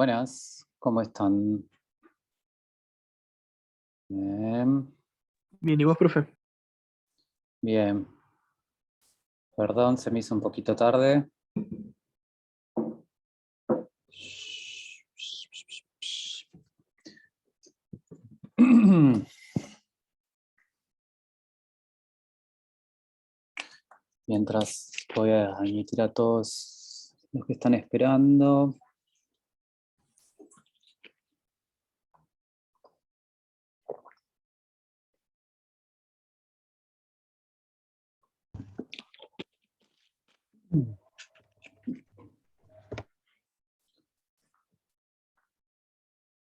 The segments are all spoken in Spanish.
Buenas, ¿cómo están? Bien, Bien, ¿y vos, profe? bien. Perdón, se me hizo un poquito tarde. Mientras voy a admitir a todos los que están esperando.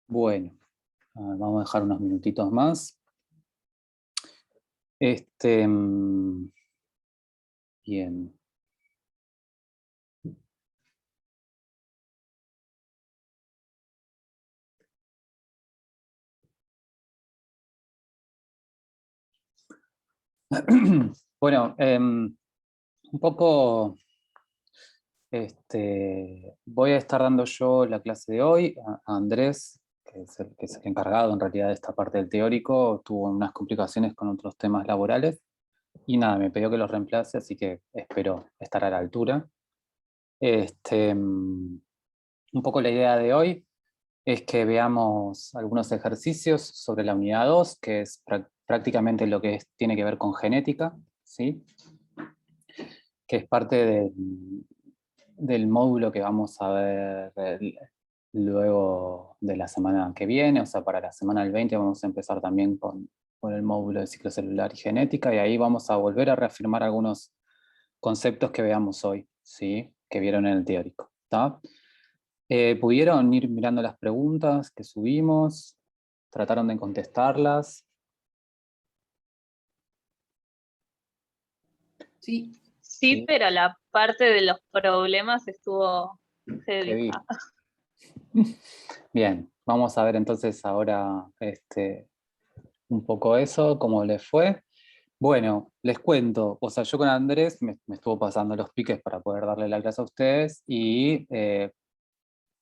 Bueno, vamos a dejar unos minutitos más. Bien. Bueno, un poco voy a estar dando yo la clase de hoy a Andrés, que es el encargado en realidad de esta parte del teórico. Tuvo unas complicaciones con otros temas laborales y nada, me pidió que los reemplace, así que espero estar a la altura. Un poco la idea de hoy es que veamos algunos ejercicios sobre la unidad 2, que es prácticamente lo que tiene que ver con genética, ¿sí? Que es parte del módulo que vamos a ver luego de la semana que viene. O sea, para la semana del 20 vamos a empezar también con el módulo de ciclo celular y genética, y ahí vamos a volver a reafirmar algunos conceptos que veamos hoy, ¿sí? Que vieron en el teórico. ¿Está? ¿Pudieron ir mirando las preguntas que subimos? ¿Trataron de contestarlas? Sí. Sí, Pero la parte de los problemas estuvo heavy. heavy. Bien, vamos a ver entonces ahora un poco eso, cómo les fue. Bueno, les cuento, o sea, yo con Andrés me estuvo pasando los piques para poder darle la clase a ustedes y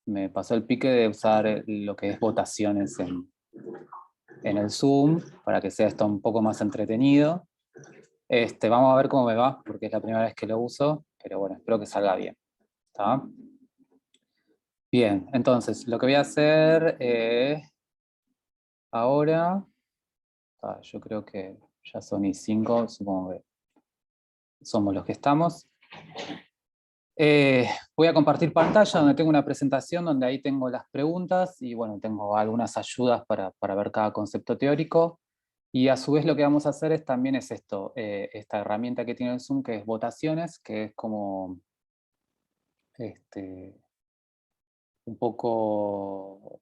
me pasó el pique de usar lo que es votaciones en el Zoom para que sea esto un poco más entretenido. Vamos a ver cómo me va, porque es la primera vez que lo uso, pero bueno, espero que salga bien. ¿Está? Bien, entonces, lo que voy a hacer ahora, yo creo que ya son y 5, supongo que somos los que estamos. Voy a compartir pantalla donde tengo una presentación donde ahí tengo las preguntas y bueno, tengo algunas ayudas para ver cada concepto teórico. Y a su vez lo que vamos a hacer también es esto, esta herramienta que tiene el Zoom, que es votaciones, que es como un poco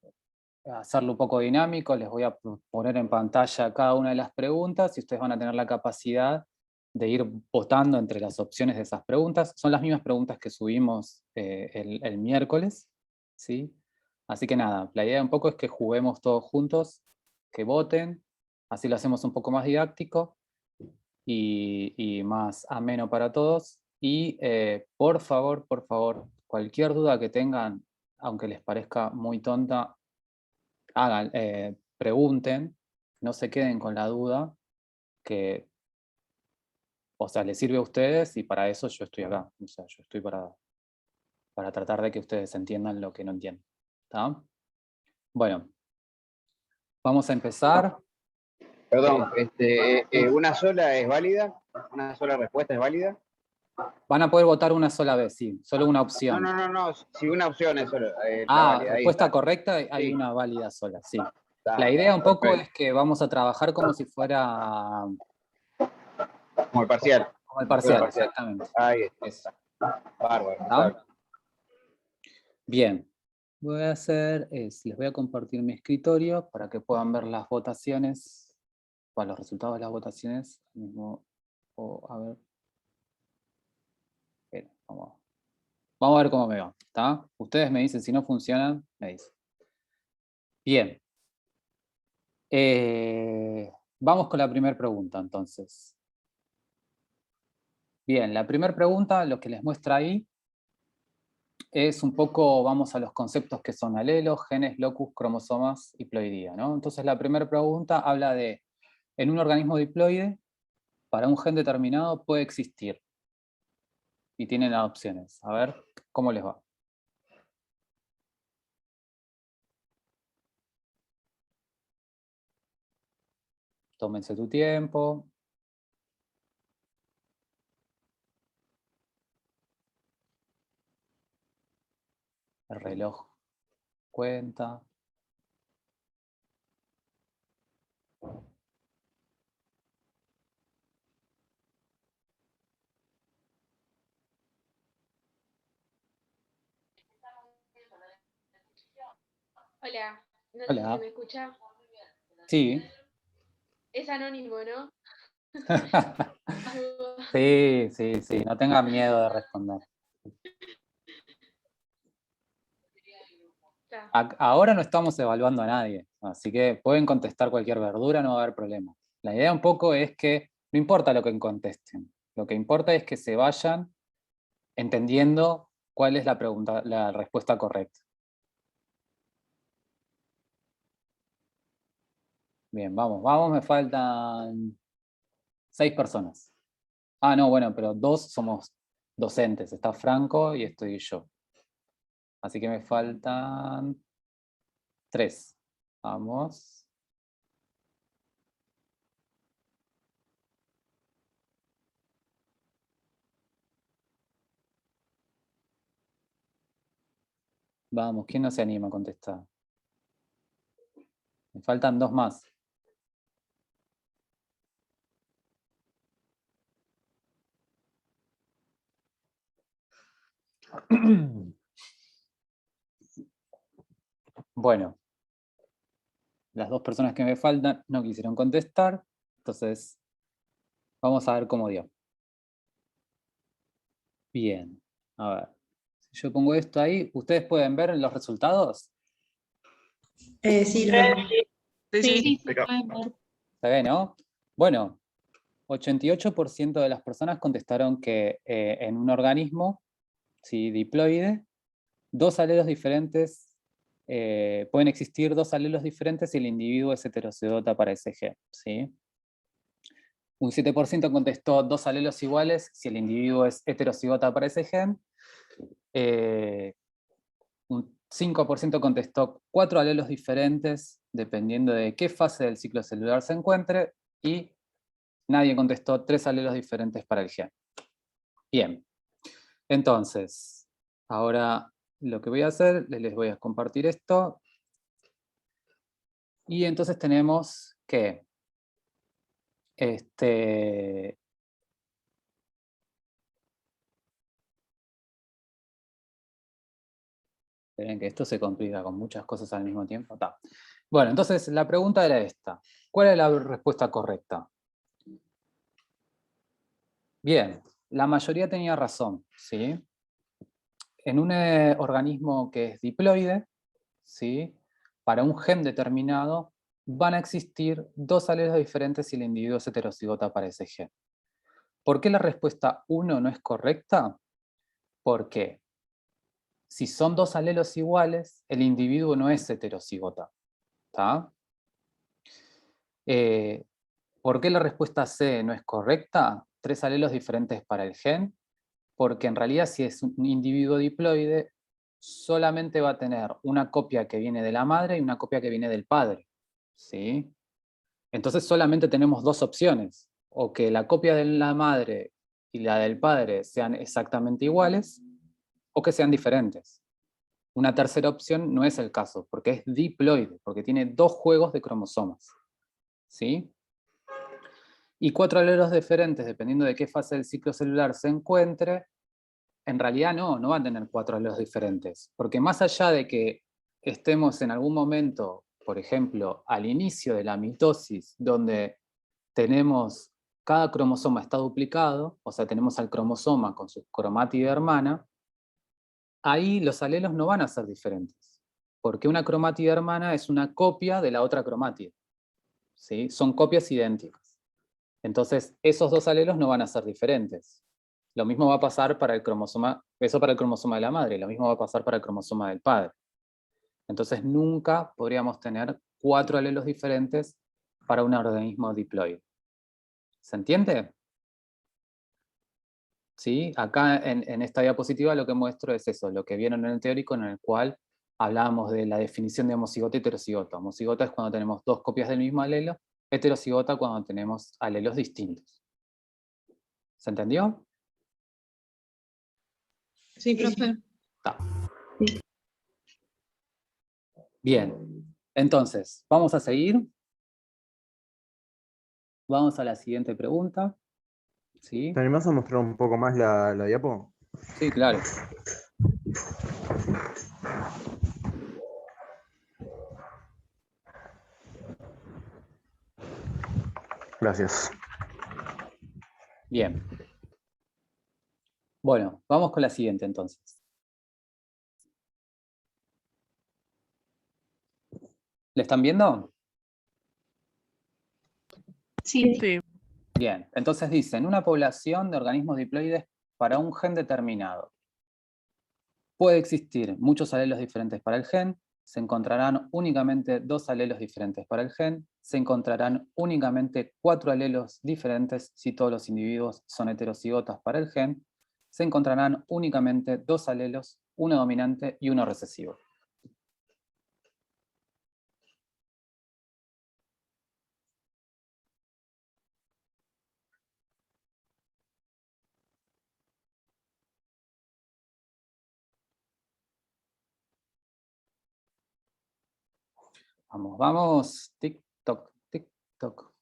hacerlo un poco dinámico. Les voy a poner en pantalla cada una de las preguntas y ustedes van a tener la capacidad de ir votando entre las opciones de esas preguntas. Son las mismas preguntas que subimos el miércoles, ¿sí? Así que nada, la idea un poco es que juguemos todos juntos, que voten, así lo hacemos un poco más didáctico y más ameno para todos. Y por favor, cualquier duda que tengan, aunque les parezca muy tonta, hagan, pregunten, no se queden con la duda, que, o sea, les sirve a ustedes y para eso yo estoy acá. O sea, yo estoy para tratar de que ustedes entiendan lo que no entienden. ¿Está? Bueno, vamos a empezar. Perdón, ¿una sola es válida? ¿Una sola respuesta es válida? Van a poder votar una sola vez, sí, solo una opción. No, si una opción es solo la válida. Respuesta correcta, hay Sí. una válida sola, sí. Está, La idea un poco perfecto. es que vamos a trabajar como si fuera Como el parcial. como el parcial, exactamente. Ahí está. Eso. Bárbaro. ¿Está? Bien. Voy a hacer les voy a compartir mi escritorio para que puedan ver las votaciones, para los resultados de las votaciones. A ver. Espera, vamos a ver cómo me va. ¿Está? Ustedes me dicen si no funcionan, me dicen. Bien. Vamos con la primera pregunta, entonces. Bien, la primera pregunta, lo que les muestra ahí, es un poco, vamos a los conceptos que son alelos, genes, locus, cromosomas y ploidía, ¿no? Entonces la primera pregunta habla de, en un organismo diploide, para un gen determinado puede existir. Y tienen las opciones. A ver, ¿cómo les va? Tómense tu tiempo. El reloj cuenta. Hola, no sé si Hola. se me escucha. Sí. Es anónimo, ¿no? Sí, sí, sí. No tengan miedo de responder. Ahora no estamos evaluando a nadie, así que pueden contestar cualquier verdura, no va a haber problema. La idea un poco es que no importa lo que contesten, lo que importa es que se vayan entendiendo cuál es la pregunta, la respuesta correcta. Bien, vamos, me faltan 6 personas. Ah, no, bueno, pero 2 somos docentes, está Franco y estoy yo. Así que me faltan 3. Vamos. Vamos, ¿quién no se anima a contestar? Me faltan 2 más. Bueno, las 2 personas que me faltan no quisieron contestar, entonces vamos a ver cómo dio. Bien, a ver. Si yo pongo esto ahí, ¿ustedes pueden ver los resultados? Sí, lo vemos. Sí, se pueden ver. ¿Se ve, no? Bueno, 88% de las personas contestaron que en un organismo, ¿sí? Diploide, pueden existir 2 alelos diferentes si el individuo es heterocigota para ese gen, ¿sí? Un 7% contestó 2 alelos iguales si el individuo es heterocigota para ese gen. Un 5% contestó 4 alelos diferentes dependiendo de qué fase del ciclo celular se encuentre, y nadie contestó 3 alelos diferentes para el gen. Bien, entonces, ahora lo que voy a hacer, les voy a compartir esto. Y entonces tenemos que ven que esto se complica con muchas cosas al mismo tiempo. Ta. Bueno, entonces la pregunta era esta. ¿Cuál es la respuesta correcta? Bien, la mayoría tenía razón, ¿sí? En un organismo que es diploide, ¿sí? Para un gen determinado van a existir 2 alelos diferentes si el individuo es heterocigota para ese gen. ¿Por qué la respuesta 1 no es correcta? Porque si son 2 alelos iguales, el individuo no es heterocigota. ¿Está? ¿Por qué la respuesta C no es correcta? 3 alelos diferentes para el gen. Porque en realidad si es un individuo diploide, solamente va a tener una copia que viene de la madre y una copia que viene del padre, ¿sí? Entonces solamente tenemos 2 opciones, o que la copia de la madre y la del padre sean exactamente iguales, o que sean diferentes. Una tercera opción no es el caso, porque es diploide, porque tiene 2 juegos de cromosomas, ¿sí? Y 4 alelos diferentes, dependiendo de qué fase del ciclo celular se encuentre, en realidad no van a tener 4 alelos diferentes, porque más allá de que estemos en algún momento, por ejemplo, al inicio de la mitosis, donde tenemos, cada cromosoma está duplicado, o sea, tenemos al cromosoma con su cromátide hermana, ahí los alelos no van a ser diferentes, porque una cromátide hermana es una copia de la otra cromátide, ¿sí? Son copias idénticas. Entonces, esos 2 alelos no van a ser diferentes. Lo mismo va a pasar para el cromosoma, eso para el cromosoma de la madre, lo mismo va a pasar para el cromosoma del padre. Entonces nunca podríamos tener 4 alelos diferentes para un organismo diploide. ¿Se entiende? ¿Sí? Acá en esta diapositiva lo que muestro es eso, lo que vieron en el teórico, en el cual hablábamos de la definición de homocigota y heterocigota. Homocigota es cuando tenemos 2 copias del mismo alelo, heterocigota cuando tenemos alelos distintos. ¿Se entendió? Sí, profe. Está. Bien, entonces, vamos a seguir. Vamos a la siguiente pregunta. ¿Sí? ¿Te animás a mostrar un poco más la diapo? Sí, claro. Gracias. Bien. Bueno, vamos con la siguiente entonces. ¿Le están viendo? Sí. Sí. Bien, entonces dicen, una población de organismos diploides para un gen determinado. Puede existir muchos alelos diferentes para el gen, se encontrarán únicamente 2 alelos diferentes para el gen, se encontrarán únicamente 4 alelos diferentes si todos los individuos son heterocigotas para el gen, se encontrarán únicamente 2 alelos, uno dominante y uno recesivo. Vamos, vamos, tic, toc, tic, toc.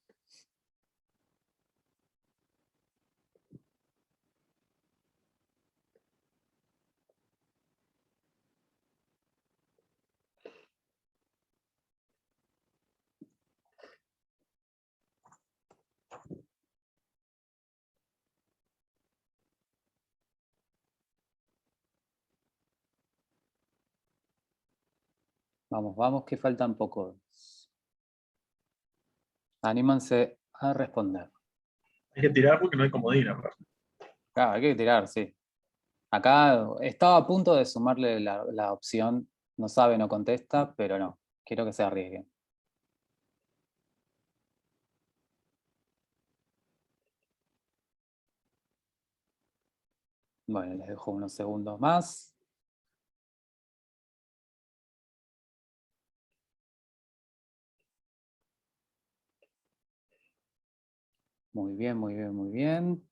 Vamos, vamos, que faltan pocos. Anímanse a responder. Hay que tirar porque no hay comodín, aparte. Claro, hay que tirar, sí. Acá estaba a punto de sumarle la opción no sabe, no contesta, pero no. Quiero que se arriesguen. Bueno, les dejo unos segundos más. Muy bien, muy bien, muy bien.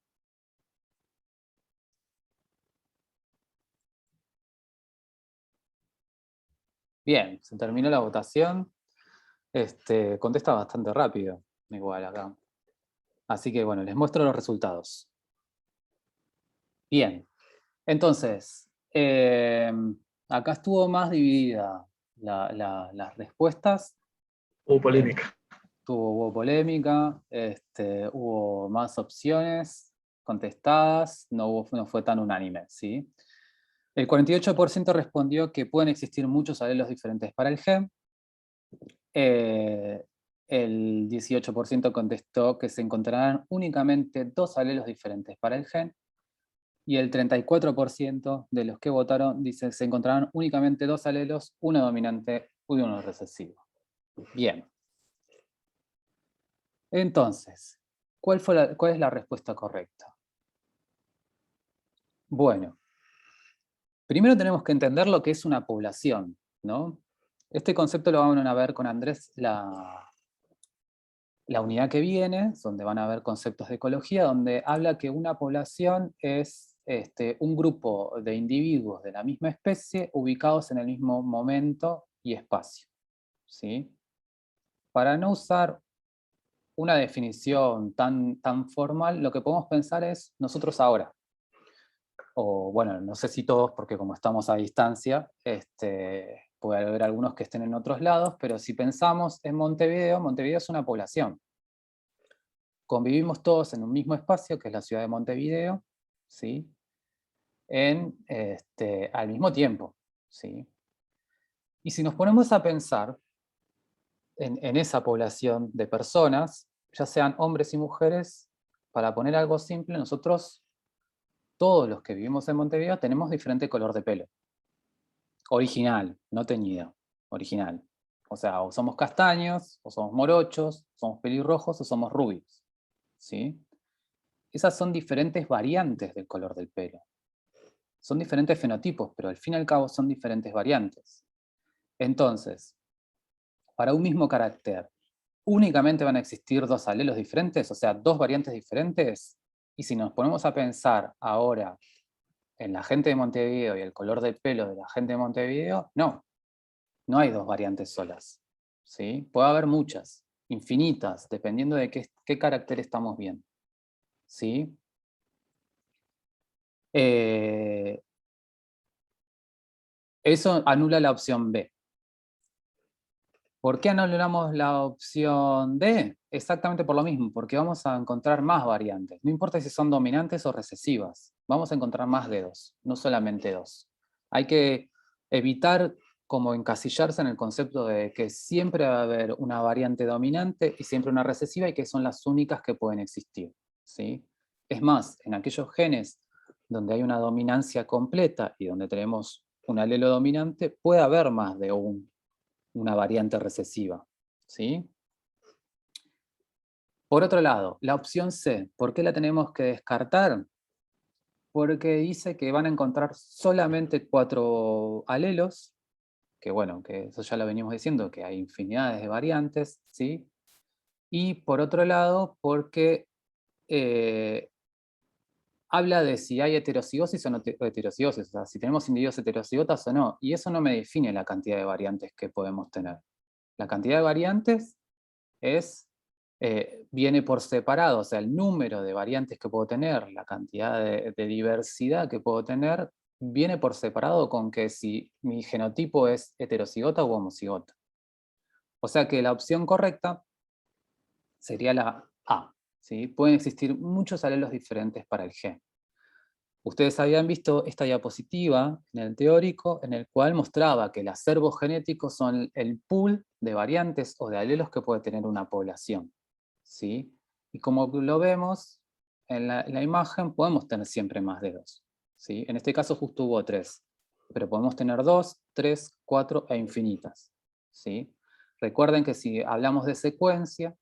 Bien, se terminó la votación. Contesta bastante rápido, igual acá. Así que bueno, les muestro los resultados. Bien, entonces, acá estuvo más dividida las respuestas. Hubo polémica. Hubo polémica, hubo más opciones contestadas, no fue tan unánime, ¿sí? El 48% respondió que pueden existir muchos alelos diferentes para el gen. El 18% contestó que se encontrarán únicamente 2 alelos diferentes para el gen. Y el 34% de los que votaron dice se encontrarán únicamente 2 alelos, uno dominante y uno recesivo. Bien. Entonces, ¿cuál es la respuesta correcta? Bueno, primero tenemos que entender lo que es una población, ¿no? Este concepto lo van a ver con Andrés la unidad que viene, donde van a ver conceptos de ecología, donde habla que una población es un grupo de individuos de la misma especie ubicados en el mismo momento y espacio, ¿sí? Para no usar una definición tan formal, lo que podemos pensar es nosotros ahora. O bueno, no sé si todos, porque como estamos a distancia, puede haber algunos que estén en otros lados, pero si pensamos en Montevideo, Montevideo es una población. Convivimos todos en un mismo espacio, que es la ciudad de Montevideo, ¿sí? Al mismo tiempo, ¿sí? Y si nos ponemos a pensar en esa población de personas, ya sean hombres y mujeres, para poner algo simple, nosotros todos los que vivimos en Montevideo tenemos diferente color de pelo. Original, no teñido, original. O sea, o somos castaños, o somos morochos, somos pelirrojos, o somos rubios. ¿Sí? Esas son diferentes variantes del color del pelo. Son diferentes fenotipos, pero al fin y al cabo son diferentes variantes. Entonces, para un mismo carácter, ¿únicamente van a existir dos alelos diferentes? O sea, dos variantes diferentes. Y si nos ponemos a pensar ahora en la gente de Montevideo y el color del pelo de la gente de Montevideo, no hay dos variantes solas. ¿Sí? Puede haber muchas, infinitas, dependiendo de qué carácter estamos viendo. ¿Sí? Eso anula la opción B. ¿Por qué anulamos la opción D? Exactamente por lo mismo, porque vamos a encontrar más variantes. No importa si son dominantes o recesivas, vamos a encontrar más de dos, no solamente dos. Hay que evitar como encasillarse en el concepto de que siempre va a haber una variante dominante y siempre una recesiva y que son las únicas que pueden existir. ¿Sí? Es más, en aquellos genes donde hay una dominancia completa y donde tenemos un alelo dominante, puede haber más de una variante recesiva. ¿Sí? Por otro lado, la opción C, ¿por qué la tenemos que descartar? Porque dice que van a encontrar solamente 4 alelos, que bueno, que eso ya lo venimos diciendo, que hay infinidades de variantes, ¿sí? Y por otro lado, porque habla de si hay heterocigosis o no heterocigosis, o sea, si tenemos individuos heterocigotas o no, y eso no me define la cantidad de variantes que podemos tener. La cantidad de variantes viene por separado, o sea, el número de variantes que puedo tener, la cantidad de diversidad que puedo tener, viene por separado con que si mi genotipo es heterocigota u homocigota. O sea que la opción correcta sería la A. ¿Sí? Pueden existir muchos alelos diferentes para el gen. Ustedes habían visto esta diapositiva en el teórico, en el cual mostraba que el acervo genético son el pool de variantes o de alelos que puede tener una población. ¿Sí? Y como lo vemos en la imagen, podemos tener siempre más de 2. ¿Sí? En este caso justo hubo 3, pero podemos tener 2, 3, 4 e infinitas. ¿Sí? Recuerden que si hablamos de secuencia,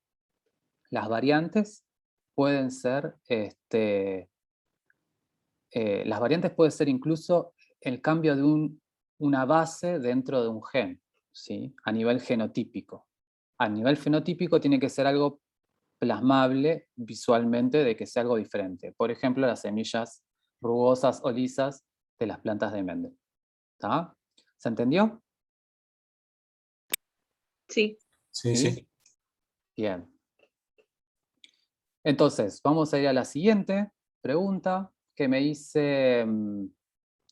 las variantes pueden ser, las variantes pueden ser incluso el cambio de una base dentro de un gen, ¿sí? A nivel genotípico. A nivel fenotípico tiene que ser algo plasmable visualmente de que sea algo diferente. Por ejemplo, las semillas rugosas o lisas de las plantas de Mendel. ¿Está? ¿Se entendió? Sí. Sí. Bien. Entonces, vamos a ir a la siguiente pregunta, que me dice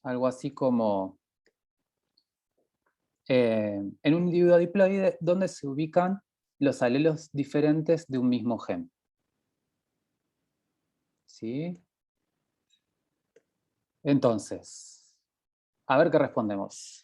algo así como, en un individuo diploide, ¿dónde se ubican los alelos diferentes de un mismo gen? ¿Sí? Entonces, a ver qué respondemos.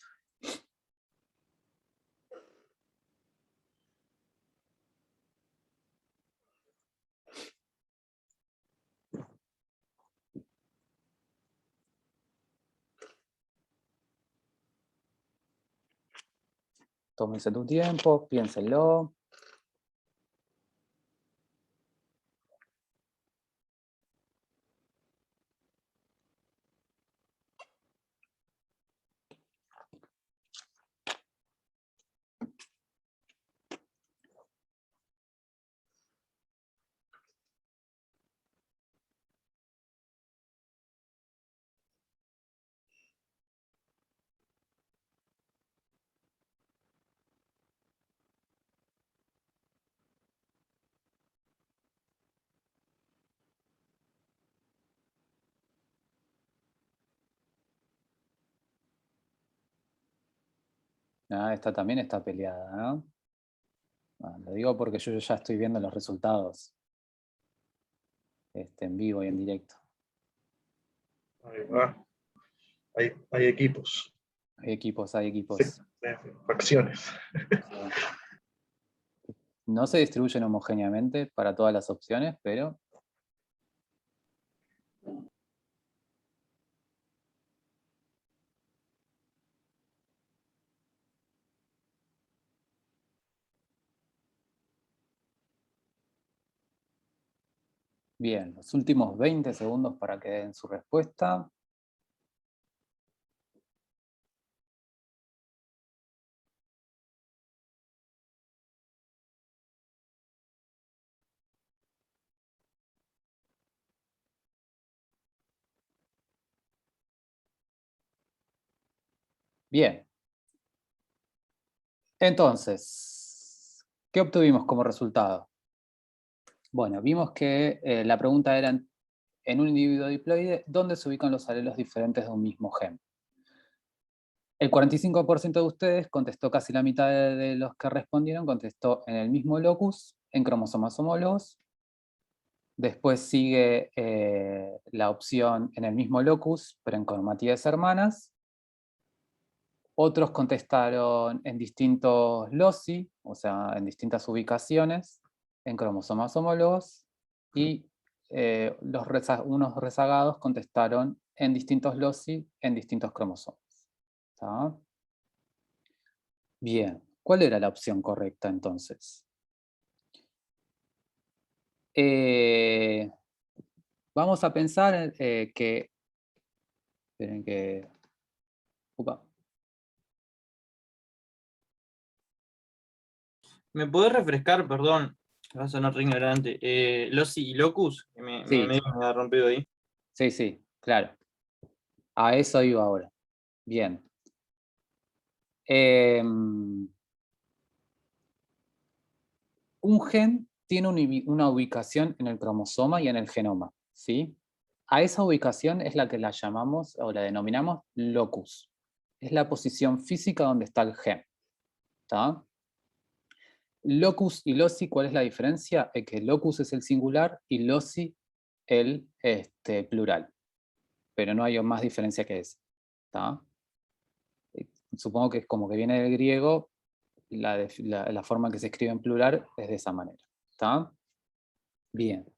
Tómense tu tiempo, piénsenlo. Ah, esta también está peleada, ¿no? Lo digo porque yo ya estoy viendo los resultados en vivo y en directo. Ahí va. Hay equipos. Hay equipos, hay equipos. Facciones. No se distribuyen homogéneamente para todas las opciones, pero Bien, los últimos 20 segundos para que den su respuesta. Bien. Entonces, ¿qué obtuvimos como resultado? Bueno, vimos que la pregunta era en un individuo diploide, ¿dónde se ubican los alelos diferentes de un mismo gen? El 45% de ustedes contestó, casi la mitad de los que respondieron, contestó en el mismo locus, en cromosomas homólogos. Después sigue la opción en el mismo locus, pero en cromatídeas hermanas. Otros contestaron en distintos loci, o sea, en distintas ubicaciones, en cromosomas homólogos. Y unos rezagados contestaron en distintos loci, en distintos cromosomas. ¿Está? Bien, ¿cuál era la opción correcta entonces? Vamos a pensar que... Esperen que... Upa. ¿Me podés refrescar, perdón? Va a sonar re ignorante. Loci y locus, que Sí. me ha rompido ahí. Sí, claro. A eso iba ahora. Bien. Un gen tiene una ubicación en el cromosoma y en el genoma, ¿sí? A esa ubicación es la que la llamamos o la denominamos locus. Es la posición física donde está el gen. ¿Está? Locus y loci, ¿cuál es la diferencia? Es que locus es el singular y loci el plural. Pero no hay más diferencia que esa. ¿Está? Supongo que es como que viene del griego, la forma en que se escribe en plural es de esa manera. ¿Está? Bien.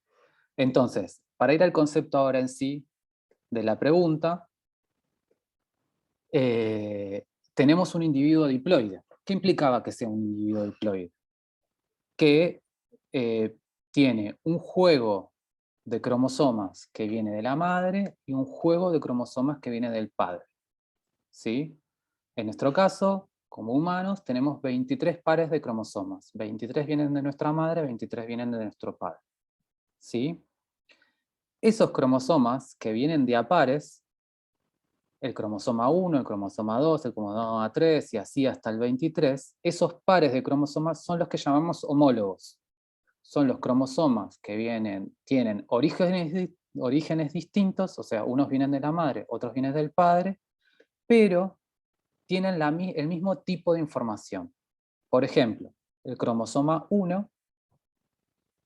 Entonces, para ir al concepto ahora en sí de la pregunta, tenemos un individuo diploide. ¿Qué implicaba que sea un individuo diploide? Que tiene un juego de cromosomas que viene de la madre y un juego de cromosomas que viene del padre. ¿Sí? En nuestro caso, como humanos, tenemos 23 pares de cromosomas. 23 vienen de nuestra madre, 23 vienen de nuestro padre. ¿Sí? Esos cromosomas que vienen de a pares, el cromosoma 1, el cromosoma 2, el cromosoma 3 y así hasta el 23, esos pares de cromosomas son los que llamamos homólogos. Son los cromosomas que tienen orígenes distintos, o sea, unos vienen de la madre, otros vienen del padre, pero tienen el mismo tipo de información. Por ejemplo, el cromosoma 1,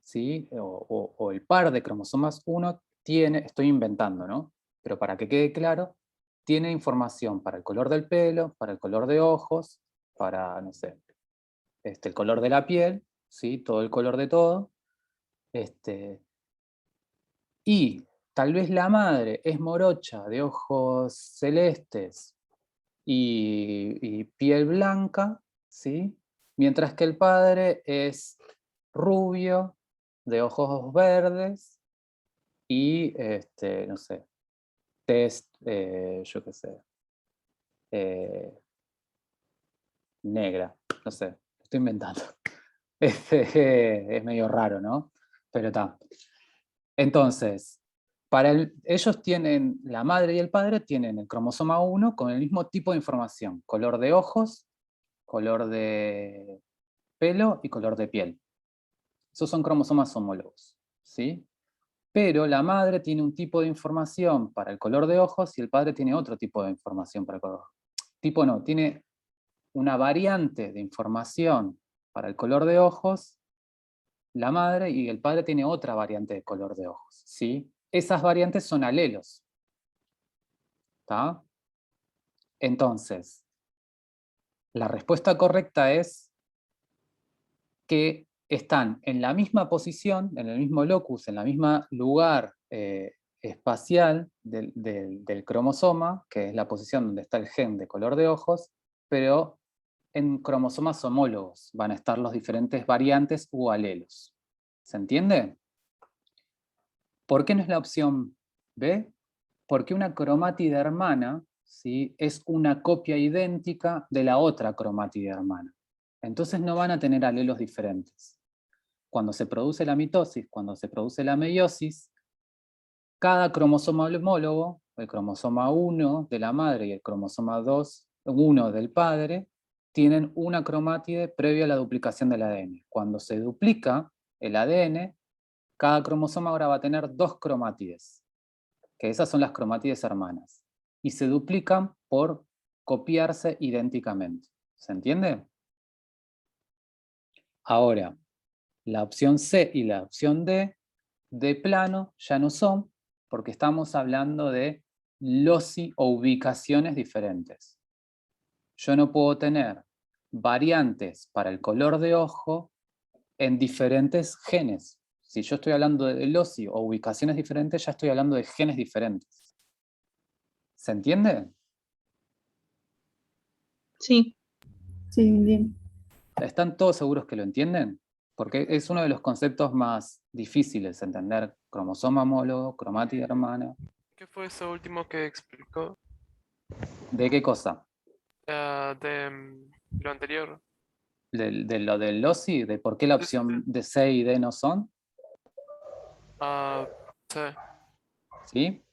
¿sí? o el par de cromosomas 1 tiene, estoy inventando, ¿no? Pero para que quede claro, tiene información para el color del pelo, para el color de ojos, para, no sé, el color de la piel, ¿sí? Todo el color de todo. Y tal vez la madre es morocha, de ojos celestes y piel blanca, ¿sí? Mientras que el padre es rubio, de ojos verdes y, no sé, yo qué sé, negra, no sé, estoy inventando. Es medio raro, ¿no? Pero está. Entonces, ellos tienen, la madre y el padre tienen el cromosoma 1 con el mismo tipo de información, color de ojos, color de pelo y color de piel. Esos son cromosomas homólogos, ¿sí? Pero la madre tiene un tipo de información para el color de ojos y el padre tiene otro tipo de información para el color de ojos. Tipo no, tiene una variante de información para el color de ojos, la madre, y el padre tiene otra variante de color de ojos, ¿sí? Esas variantes son alelos. ¿Está? Entonces, la respuesta correcta es que están en la misma posición, en el mismo locus, en el mismo lugar espacial del cromosoma, que es la posición donde está el gen de color de ojos, pero en cromosomas homólogos van a estar los diferentes variantes u alelos. ¿Se entiende? ¿Por qué no es la opción B? Porque una cromátide hermana, ¿sí?, es una copia idéntica de la otra cromátide hermana. Entonces no van a tener alelos diferentes. Cuando se produce la mitosis, cuando se produce la meiosis, cada cromosoma homólogo, el cromosoma 1 de la madre y el cromosoma 1 del padre, tienen una cromátide previa a la duplicación del ADN. Cuando se duplica el ADN, cada cromosoma ahora va a tener 2 cromátides, que esas son las cromátides hermanas, y se duplican por copiarse idénticamente. ¿Se entiende? Ahora, la opción C y la opción D, de plano, ya no son, porque estamos hablando de loci o ubicaciones diferentes. Yo no puedo tener variantes para el color de ojo en diferentes genes. Si yo estoy hablando de loci o ubicaciones diferentes, ya estoy hablando de genes diferentes. ¿Se entiende? Sí. Sí, bien. ¿Están todos seguros que lo entienden? Porque es uno de los conceptos más difíciles de entender. Cromosoma homólogo, cromátide hermana. ¿Qué fue eso último que explicó? ¿De qué cosa? De lo anterior. ¿De lo del loci? ¿De por qué la opción de C y D no son? Sí. ¿Sí?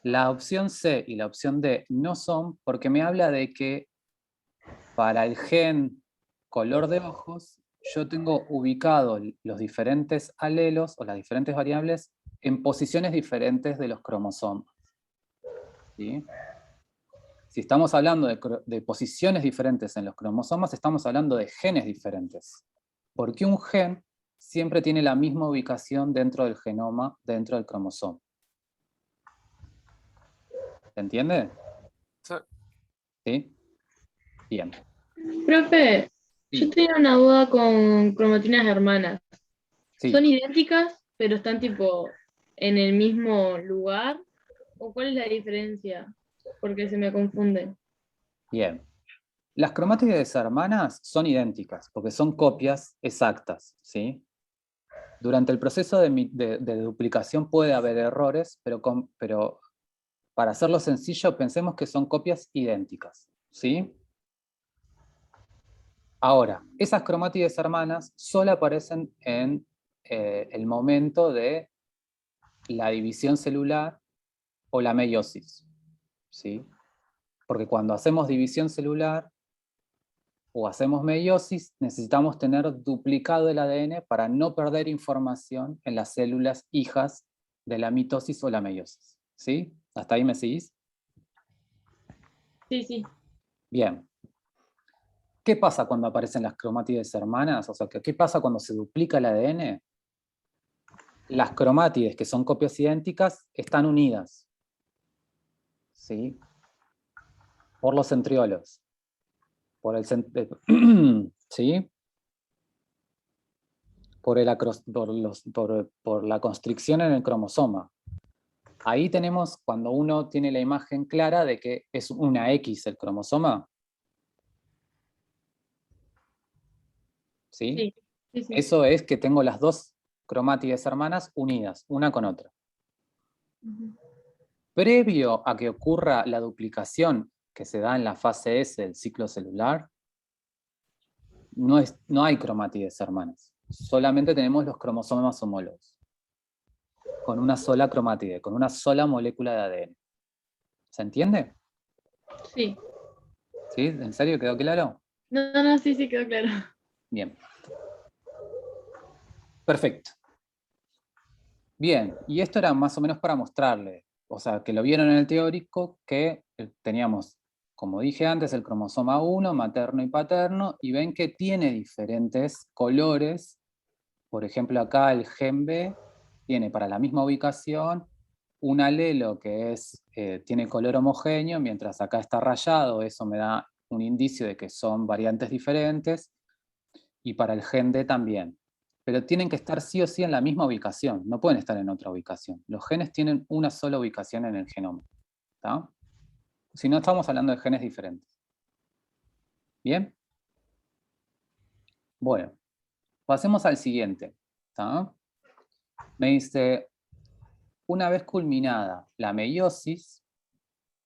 La opción C y la opción D no son porque me habla de que para el gen color de ojos yo tengo ubicado los diferentes alelos o las diferentes variables en posiciones diferentes de los cromosomas. ¿Sí? Si estamos hablando de posiciones diferentes en los cromosomas, estamos hablando de genes diferentes. Porque un gen siempre tiene la misma ubicación dentro del genoma, dentro del cromosoma. ¿Se entiende? Sí. ¿Sí? Bien. Profe, Sí. yo tenía una duda con cromatinas hermanas. Sí. ¿Son idénticas, pero están tipo en el mismo lugar? ¿O cuál es la diferencia? Porque se me confunde. Bien. Las cromátides hermanas son idénticas, porque son copias exactas, ¿sí? Durante el proceso de duplicación puede haber errores, pero para hacerlo sencillo, pensemos que son copias idénticas, ¿sí? Ahora, esas cromátides hermanas solo aparecen en el momento de la división celular o la meiosis, ¿sí? Porque cuando hacemos división celular o hacemos meiosis, necesitamos tener duplicado el ADN para no perder información en las células hijas de la mitosis o la meiosis. ¿Sí? ¿Hasta ahí me seguís? Sí, sí. Bien. ¿Qué pasa cuando aparecen las cromátides hermanas? O sea, ¿qué pasa cuando se duplica el ADN? Las cromátides, que son copias idénticas, están unidas, ¿sí?, por los centriolos. ¿Sí? Por la constricción en el cromosoma. Ahí tenemos cuando uno tiene la imagen clara de que es una X el cromosoma. ¿Sí? Sí, sí, sí. Eso es que tengo las dos cromátides hermanas unidas, una con otra. Previo a que ocurra la duplicación que se da en la fase S del ciclo celular, no hay cromátides hermanas. Solamente tenemos los cromosomas homólogos. Con una sola cromátide, con una sola molécula de ADN. ¿Se entiende? Sí. ¿Sí? ¿En serio quedó claro? No, sí, sí, quedó claro. Bien. Perfecto. Bien, y esto era más o menos para mostrarle, o sea, que lo vieron en el teórico, que teníamos, como dije antes, el cromosoma 1, materno y paterno, y ven que tiene diferentes colores. Por ejemplo, acá el gen B tiene para la misma ubicación un alelo que tiene color homogéneo, mientras acá está rayado, eso me da un indicio de que son variantes diferentes, y para el gen D también. Pero tienen que estar sí o sí en la misma ubicación, no pueden estar en otra ubicación. Los genes tienen una sola ubicación en el genoma, ¿tá? Si no, estamos hablando de genes diferentes. ¿Bien? Bueno, pasemos al siguiente, ¿tá? Me dice, una vez culminada la meiosis,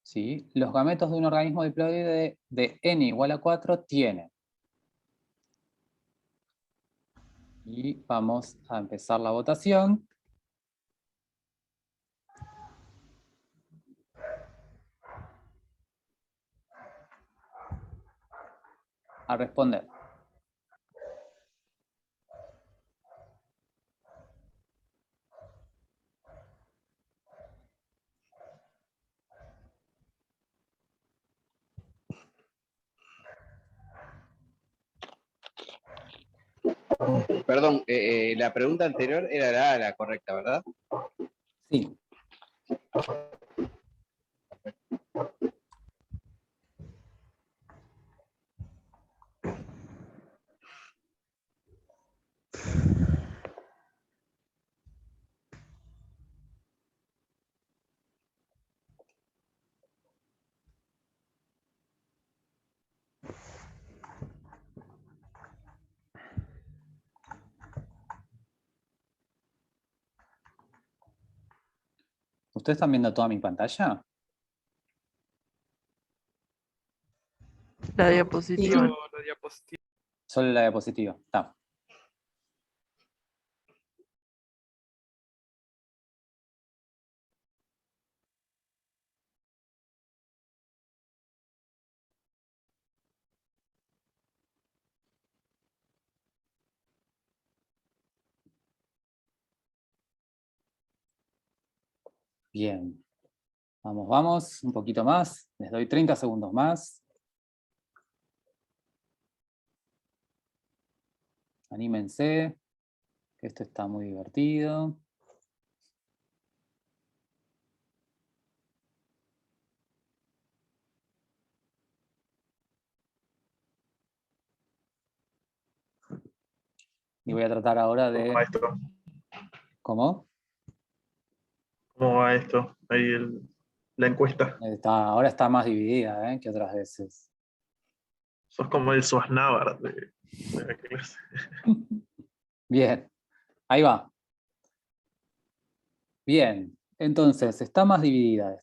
¿sí? Los gametos de un organismo diploide de n igual a 4 tienen. Y vamos a empezar la votación. A responder. Perdón, la pregunta anterior era la correcta, ¿verdad? Sí. ¿Ustedes están viendo toda mi pantalla? La diapositiva. Solo la diapositiva. Solo la diapositiva. Está. Bien. Vamos, vamos. Un poquito más. Les doy 30 segundos más. Anímense, que esto está muy divertido. Y voy a tratar ahora ¿Cómo de... va esto? ¿Cómo? ¿Cómo va esto? Ahí la encuesta. Ahora está más dividida, que otras veces. Sos como el Swaznavar de la clase. Bien, ahí va. Bien, entonces está más dividida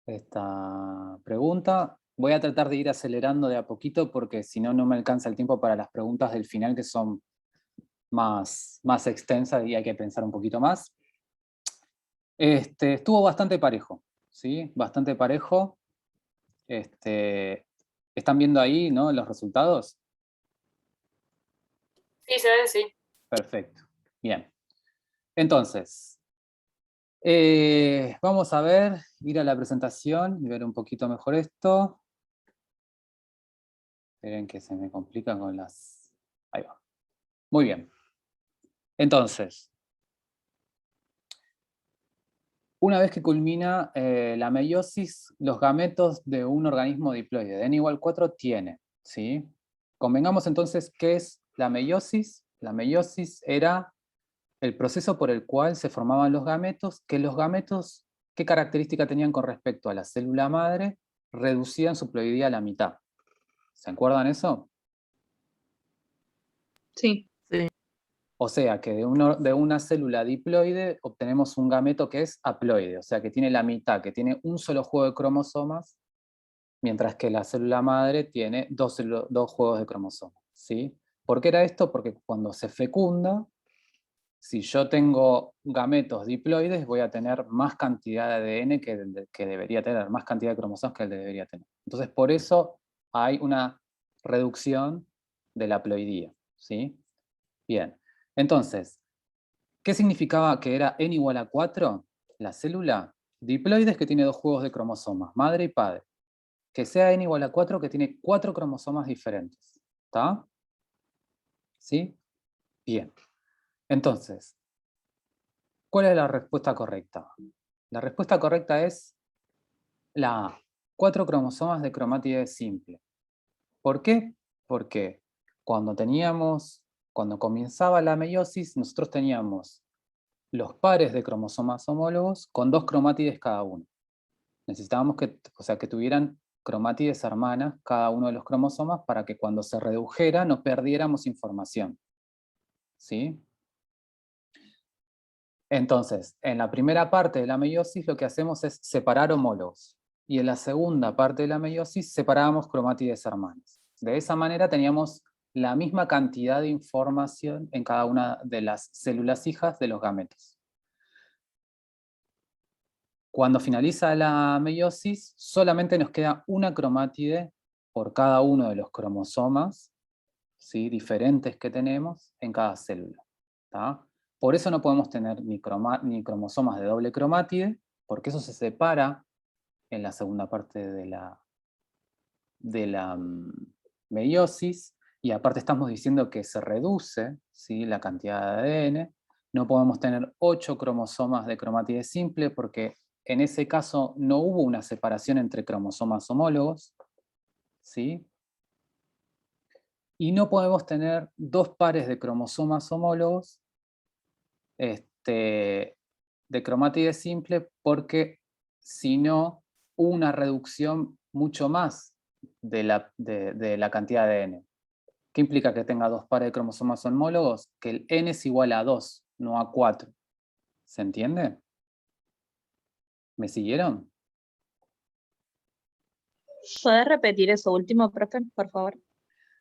esta pregunta. Voy a tratar de ir acelerando de a poquito porque si no, no me alcanza el tiempo para las preguntas del final que son más extensas y hay que pensar un poquito más. Estuvo bastante parejo, ¿sí? Bastante parejo. ¿Están viendo ahí, ¿no? Los resultados. Sí, se ve, sí. Perfecto, bien. Entonces, vamos a ver, ir a la presentación y ver un poquito mejor esto. Esperen que se me complican con las... Ahí va. Muy bien. Entonces, una vez que culmina la meiosis, los gametos de un organismo diploide de n igual 4 tiene, ¿sí? Convengamos entonces qué es la meiosis. La meiosis era el proceso por el cual se formaban los gametos, ¿qué característica tenían con respecto a la célula madre? Reducían su ploidía a la mitad. ¿Se acuerdan eso? Sí. O sea que de una célula diploide obtenemos un gameto que es haploide, o sea que tiene la mitad, que tiene un solo juego de cromosomas, mientras que la célula madre tiene dos juegos de cromosomas, ¿sí? ¿Por qué era esto? Porque cuando se fecunda, si yo tengo gametos diploides, voy a tener más cantidad de ADN que debería tener, más cantidad de cromosomas que el debería tener. Entonces, por eso hay una reducción de la haploidía, ¿sí? Bien, entonces, ¿qué significaba que era n igual a 4? La célula diploides que tiene dos juegos de cromosomas, madre y padre. Que sea n igual a 4 que tiene 4 cromosomas diferentes. ¿Está? ¿Sí? Bien. Entonces, ¿cuál es la respuesta correcta? La respuesta correcta es la A. 4 cromosomas de cromátide simple. ¿Por qué? Porque cuando comenzaba la meiosis, nosotros teníamos los pares de cromosomas homólogos con 2 cromátides cada uno. Necesitábamos que tuvieran cromátides hermanas cada uno de los cromosomas para que cuando se redujera no perdiéramos información. ¿Sí? Entonces, en la primera parte de la meiosis lo que hacemos es separar homólogos. Y en la segunda parte de la meiosis separábamos cromátides hermanas. De esa manera teníamos la misma cantidad de información en cada una de las células hijas de los gametos. Cuando finaliza la meiosis, solamente nos queda una cromátide por cada uno de los cromosomas, ¿sí?, diferentes que tenemos en cada célula. ¿Tá? Por eso no podemos tener ni cromosomas de doble cromátide, porque eso se separa en la segunda parte de la meiosis, y aparte estamos diciendo que se reduce, ¿sí?, la cantidad de ADN. No podemos tener 8 cromosomas de cromátide simple, porque en ese caso no hubo una separación entre cromosomas homólogos, ¿sí? Y no podemos tener 2 pares de cromosomas homólogos de cromátide simple, porque si no, una reducción mucho más de la cantidad de N. ¿Qué implica que tenga 2 pares de cromosomas homólogos? Que el N es igual a 2, no a 4. ¿Se entiende? ¿Me siguieron? ¿Puedes repetir eso último, profe, por favor?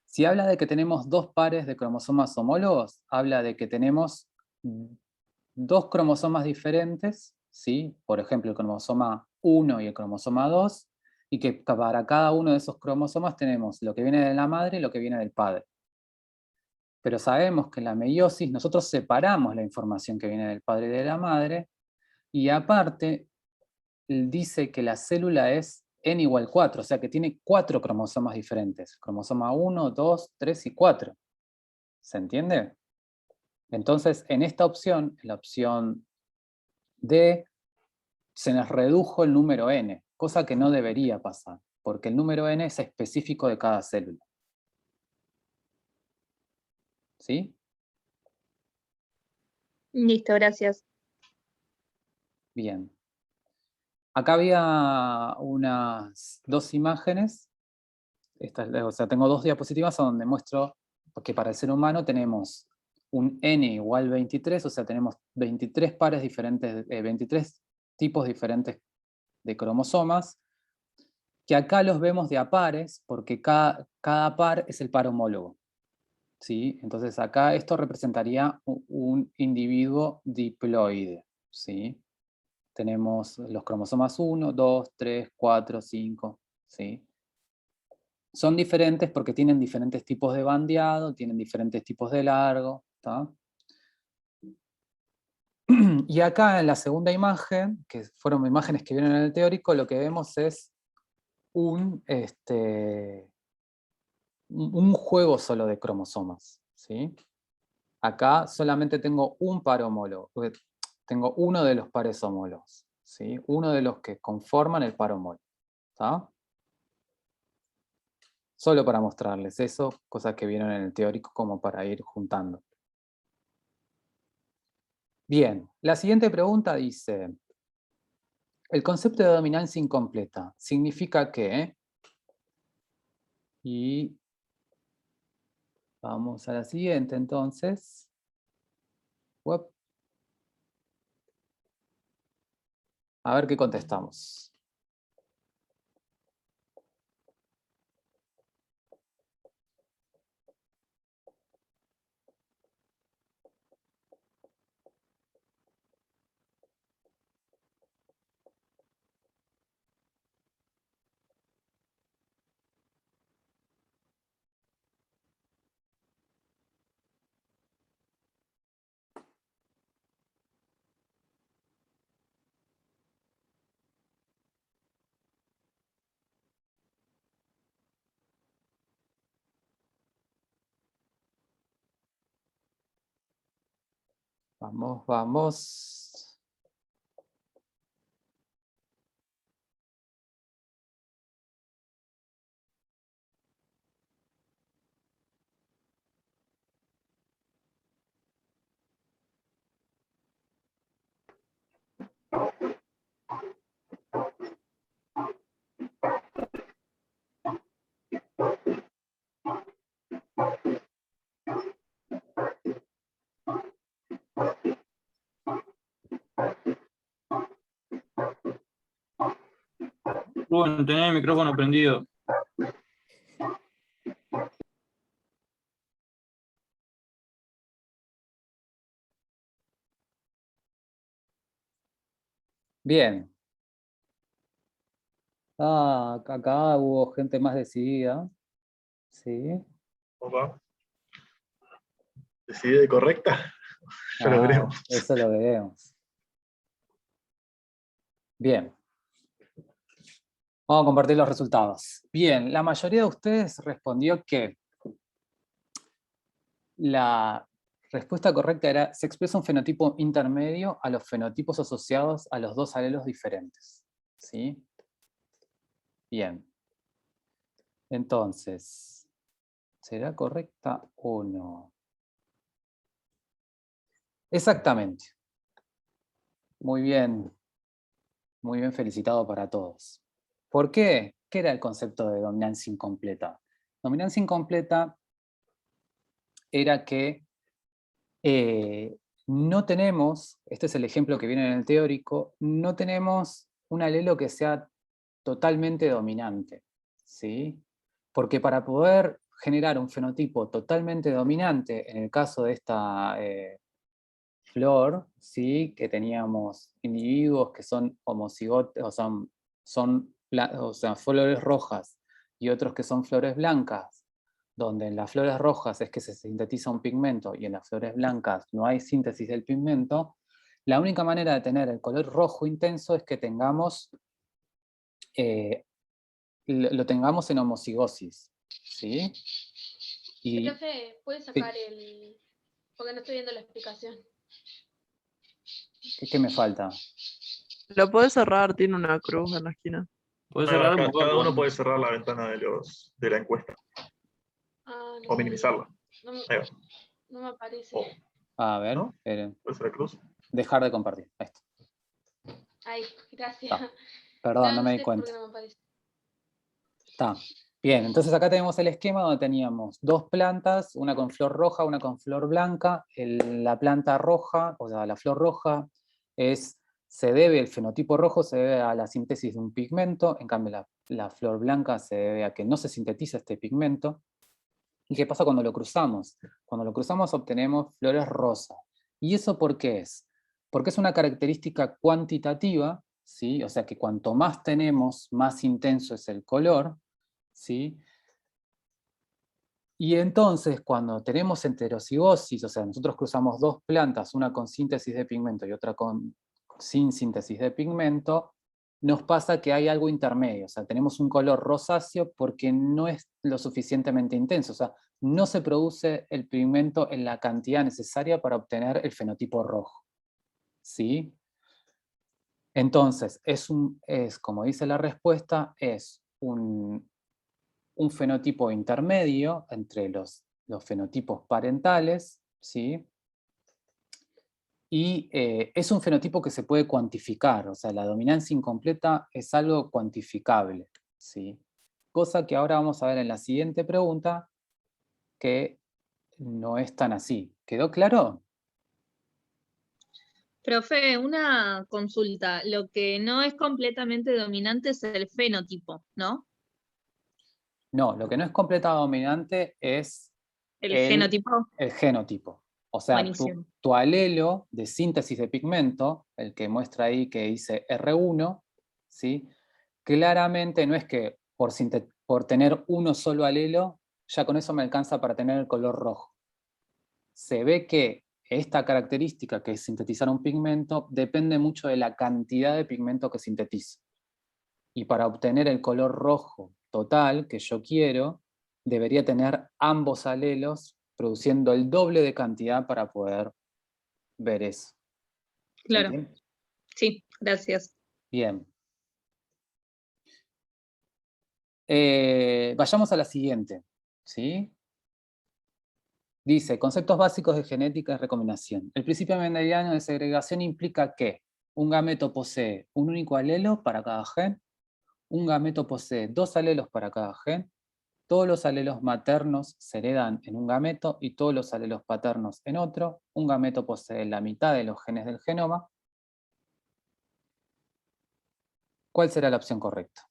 Si habla de que tenemos 2 pares de cromosomas homólogos, habla de que tenemos 2 cromosomas diferentes, ¿sí? Por ejemplo, el cromosoma 1 y el cromosoma 2, y que para cada uno de esos cromosomas tenemos lo que viene de la madre y lo que viene del padre. Pero sabemos que en la meiosis nosotros separamos la información que viene del padre y de la madre, y aparte dice que la célula es N igual 4, o sea que tiene 4 cromosomas diferentes. Cromosoma 1, 2, 3 y 4. ¿Se entiende? Entonces, en esta opción, en la opción D, se nos redujo el número N, cosa que no debería pasar, porque el número N es específico de cada célula. ¿Sí? Listo, gracias. Bien. Acá había unas 2 imágenes, o sea, tengo 2 diapositivas donde muestro que para el ser humano tenemos un N igual 23, o sea, tenemos 23 pares diferentes, 23 tipos diferentes de cromosomas, que acá los vemos de a pares, porque cada par es el par homólogo. ¿Sí? Entonces acá esto representaría un individuo diploide. ¿Sí? Tenemos los cromosomas 1, 2, 3, 4, 5. ¿Sí? Son diferentes porque tienen diferentes tipos de bandeado, tienen diferentes tipos de largo. ¿Tá? Y acá en la segunda imagen, que fueron imágenes que vieron en el teórico, lo que vemos es un juego solo de cromosomas. ¿Sí? Acá solamente tengo un par homólogo, tengo uno de los pares homólogos, ¿sí? Uno de los que conforman el par homólogo. ¿Está? Solo para mostrarles eso, cosas que vieron en el teórico como para ir juntando. Bien, la siguiente pregunta dice, el concepto de dominancia incompleta significa que, y vamos a la siguiente entonces. Uop. A ver qué contestamos. Vamos, vamos. Rubén, tenés el micrófono prendido. Bien. Acá hubo gente más decidida. Sí. Opa. ¿Decide correcta? Ya lo veremos. Eso lo veremos. Bien. Vamos a compartir los resultados. Bien, la mayoría de ustedes respondió que la respuesta correcta era: se expresa un fenotipo intermedio a los fenotipos asociados a los dos alelos diferentes. ¿Sí? Bien. Entonces, ¿será correcta o no? Exactamente. Muy bien. Muy bien, felicitado para todos. ¿Por qué? ¿Qué era el concepto de dominancia incompleta? Dominancia incompleta era que no tenemos, este es el ejemplo que viene en el teórico, no tenemos un alelo que sea totalmente dominante, ¿sí? Porque para poder generar un fenotipo totalmente dominante, en el caso de esta flor, ¿sí? Que teníamos individuos que son homocigotes, o sea, flores rojas, y otros que son flores blancas, donde en las flores rojas es que se sintetiza un pigmento y en las flores blancas no hay síntesis del pigmento, la única manera de tener el color rojo intenso es que tengamos, lo tengamos en homocigosis, ¿sí? Y, Profe, ¿puedes sacar el...? Porque no estoy viendo la explicación. ¿qué me falta? Lo puedes cerrar, tiene una cruz en la esquina. Puedes Bueno, cerrar un poco. cada uno puede cerrar la ventana de la encuesta Ah, no, o minimizarla. no, Ahí va. no me aparece. O, A ver, ¿no? esperen. ¿Puede ser la cruz? Dejar de compartir. Ahí está. Ay, gracias. Perdón, no me di sé por cuenta. qué no me aparece. Está. Bien, entonces acá tenemos el esquema donde teníamos dos plantas, una con flor roja, una con flor blanca. La planta roja, o sea, la flor roja, el fenotipo rojo se debe a la síntesis de un pigmento, en cambio la flor blanca se debe a que no se sintetiza este pigmento. ¿Y qué pasa cuando lo cruzamos? Cuando lo cruzamos obtenemos flores rosas. ¿Y eso por qué es? Porque es una característica cuantitativa, ¿sí? O sea que cuanto más tenemos, más intenso es el color, ¿sí? Y entonces cuando tenemos heterocigosis, o sea, nosotros cruzamos dos plantas, una con síntesis de pigmento y otra sin síntesis de pigmento, nos pasa que hay algo intermedio, o sea, tenemos un color rosáceo porque no es lo suficientemente intenso, o sea, no se produce el pigmento en la cantidad necesaria para obtener el fenotipo rojo, ¿sí? Entonces, como dice la respuesta, es un fenotipo intermedio entre los fenotipos parentales, ¿sí? Y es un fenotipo que se puede cuantificar, o sea, la dominancia incompleta es algo cuantificable, ¿sí? Cosa que ahora vamos a ver en la siguiente pregunta, que no es tan así. ¿Quedó claro? Profe, una consulta. Lo que no es completamente dominante es el fenotipo, ¿no? No, lo que no es completa dominante es El genotipo. el genotipo. O sea, Buenísimo. tu alelo de síntesis de pigmento, el que muestra ahí que dice R1, ¿sí? Claramente no es que por tener uno solo alelo, ya con eso me alcanza para tener el color rojo. Se ve que esta característica, que es sintetizar un pigmento, depende mucho de la cantidad de pigmento que sintetizo. Y para obtener el color rojo total que yo quiero, debería tener ambos alelos produciendo el doble de cantidad para poder ver eso. Claro. ¿Entiendes? Sí, gracias. Bien. Vayamos a la siguiente, ¿sí? Dice, conceptos básicos de genética y recombinación. El principio mendeliano de segregación implica que un gameto posee un único alelo para cada gen, un gameto posee dos alelos para cada gen, todos los alelos maternos se heredan en un gameto y todos los alelos paternos en otro, un gameto posee la mitad de los genes del genoma. ¿Cuál será la opción correcta?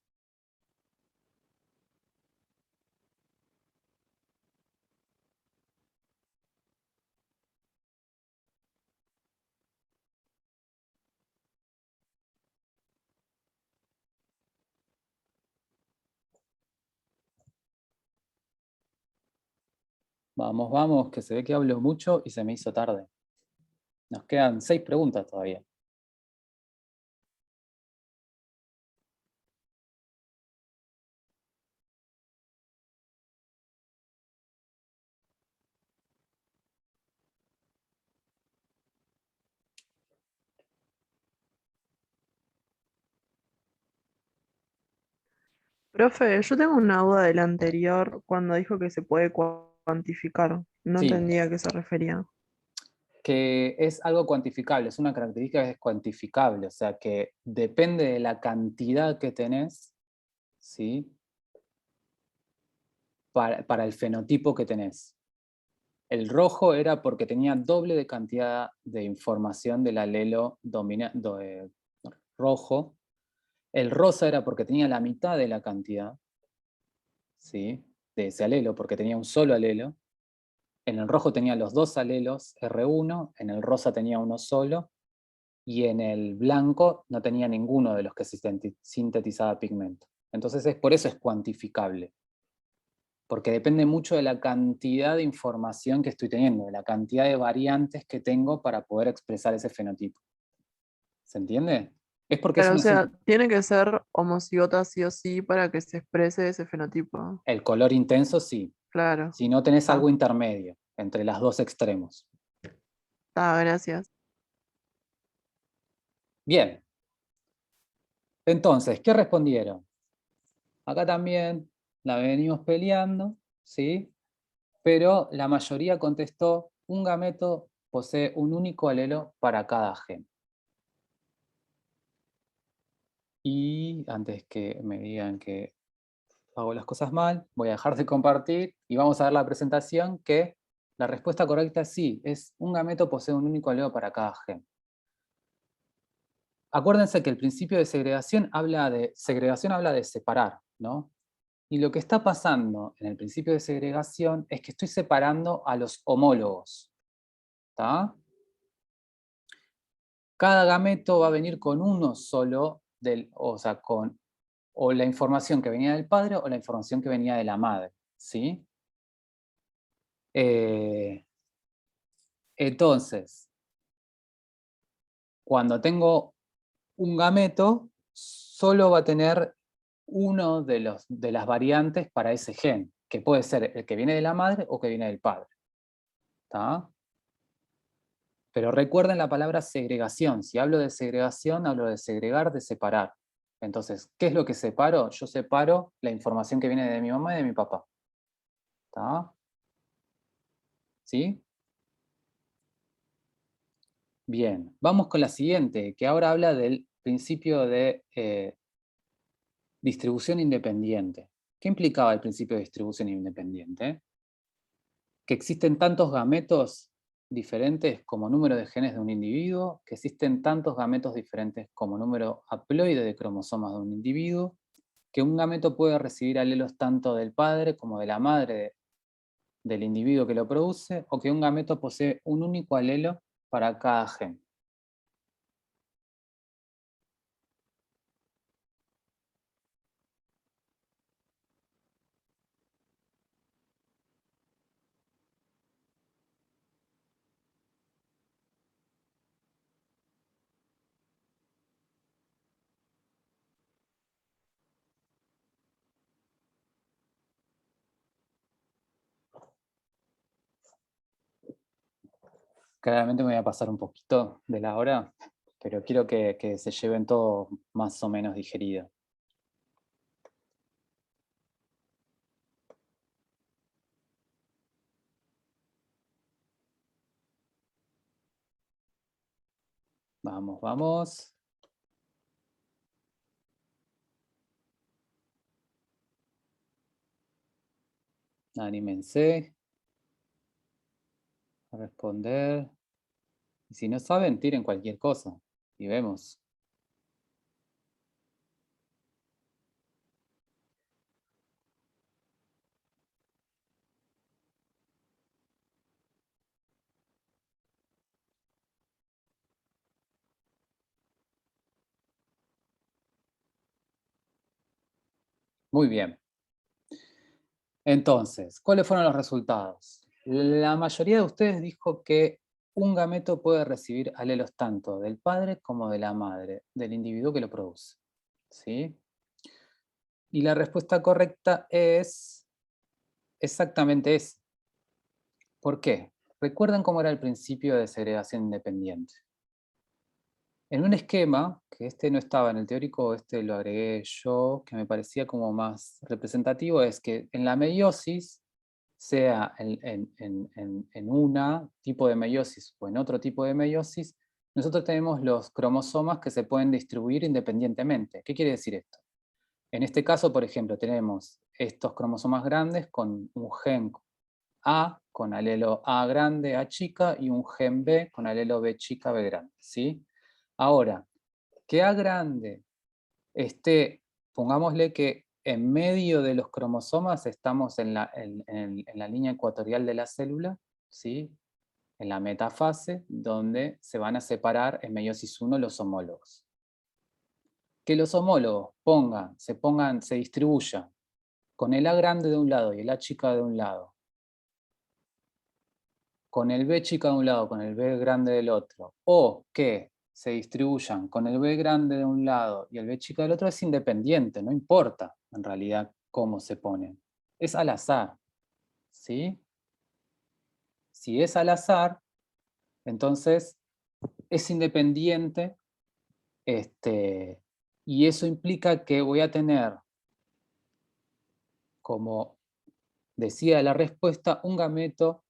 Vamos, vamos, que se ve que hablo mucho y se me hizo tarde. Nos quedan 6 preguntas todavía. Profe, yo tengo una duda del anterior cuando dijo que se puede cuantificar. No Sí. entendía a qué se refería. Que es algo cuantificable, es una característica que es cuantificable, o sea que depende de la cantidad que tenés, ¿sí? Para el fenotipo que tenés. El rojo era porque tenía doble de cantidad de información del alelo rojo. El rosa era porque tenía la mitad de la cantidad, ¿sí? De ese alelo, porque tenía un solo alelo. En el rojo tenía los 2 alelos R1, en el rosa tenía uno solo, y en el blanco no tenía ninguno de los que sintetizaba pigmento. Entonces por eso es cuantificable. Porque depende mucho de la cantidad de información que estoy teniendo, de la cantidad de variantes que tengo para poder expresar ese fenotipo. ¿Se entiende? Es porque es Pero, o una sea, tiene que ser homocigota sí o sí para que se exprese ese fenotipo. el color intenso sí. Claro. Si no tenés Ah. algo intermedio entre los dos extremos. Gracias. Bien. Entonces, ¿qué respondieron? Acá también la venimos peleando, ¿sí? Pero la mayoría contestó, un gameto posee un único alelo para cada gen. Y antes que me digan que hago las cosas mal, voy a dejar de compartir y vamos a ver la presentación que la respuesta correcta es sí, es un gameto posee un único alelo para cada gen. Acuérdense que el principio de segregación habla de separar, ¿no? Y lo que está pasando en el principio de segregación es que estoy separando a los homólogos. ¿Está? Cada gameto va a venir con uno solo, o sea, con o la información que venía del padre o la información que venía de la madre. ¿Sí? Entonces, cuando tengo un gameto, solo va a tener uno de las variantes para ese gen, que puede ser el que viene de la madre o que viene del padre. ¿Está? Pero recuerden la palabra segregación. Si hablo de segregación, hablo de segregar, de separar. Entonces, ¿qué es lo que separo? Yo separo la información que viene de mi mamá y de mi papá. ¿Está? ¿Sí? Bien, vamos con la siguiente, que ahora habla del principio de distribución independiente. ¿Qué implicaba el principio de distribución independiente? Que existen tantos gametos diferentes como número de genes de un individuo, que existen tantos gametos diferentes como número haploide de cromosomas de un individuo, que un gameto puede recibir alelos tanto del padre como de la madre del individuo que lo produce, o que un gameto posee un único alelo para cada gen. Claramente me voy a pasar un poquito de la hora, pero quiero que se lleven todo más o menos digerido. Vamos, vamos. Anímense a responder. Y si no saben, tiren cualquier cosa y vemos. Muy bien. Entonces, ¿cuáles fueron los resultados? La mayoría de ustedes dijo que un gameto puede recibir alelos tanto del padre como de la madre, del individuo que lo produce. ¿Sí? Y la respuesta correcta es exactamente esa. ¿Por qué? Recuerden cómo era el principio de segregación independiente. En un esquema, que este no estaba en el teórico, este lo agregué yo, que me parecía como más representativo, es que en la meiosis, sea en una tipo de meiosis o en otro tipo de meiosis, nosotros tenemos los cromosomas que se pueden distribuir independientemente. ¿Qué quiere decir esto? En este caso, por ejemplo, tenemos estos cromosomas grandes con un gen A con alelo A grande, A chica, y un gen B con alelo B chica, B grande. ¿Sí? Ahora, que A grande esté, pongámosle que en medio de los cromosomas estamos en la línea ecuatorial de la célula, ¿sí? En la metafase, donde se van a separar en meiosis 1 los homólogos. Que los homólogos se distribuyan con el A grande de un lado y el A chica de un lado, con el B chica de un lado, con el B grande del otro, o que se distribuyan con el B grande de un lado y el B chica del otro, es independiente, no importa en realidad cómo se ponen. Es al azar, ¿sí? Si es al azar, entonces es independiente, y eso implica que voy a tener, como decía la respuesta, un gameto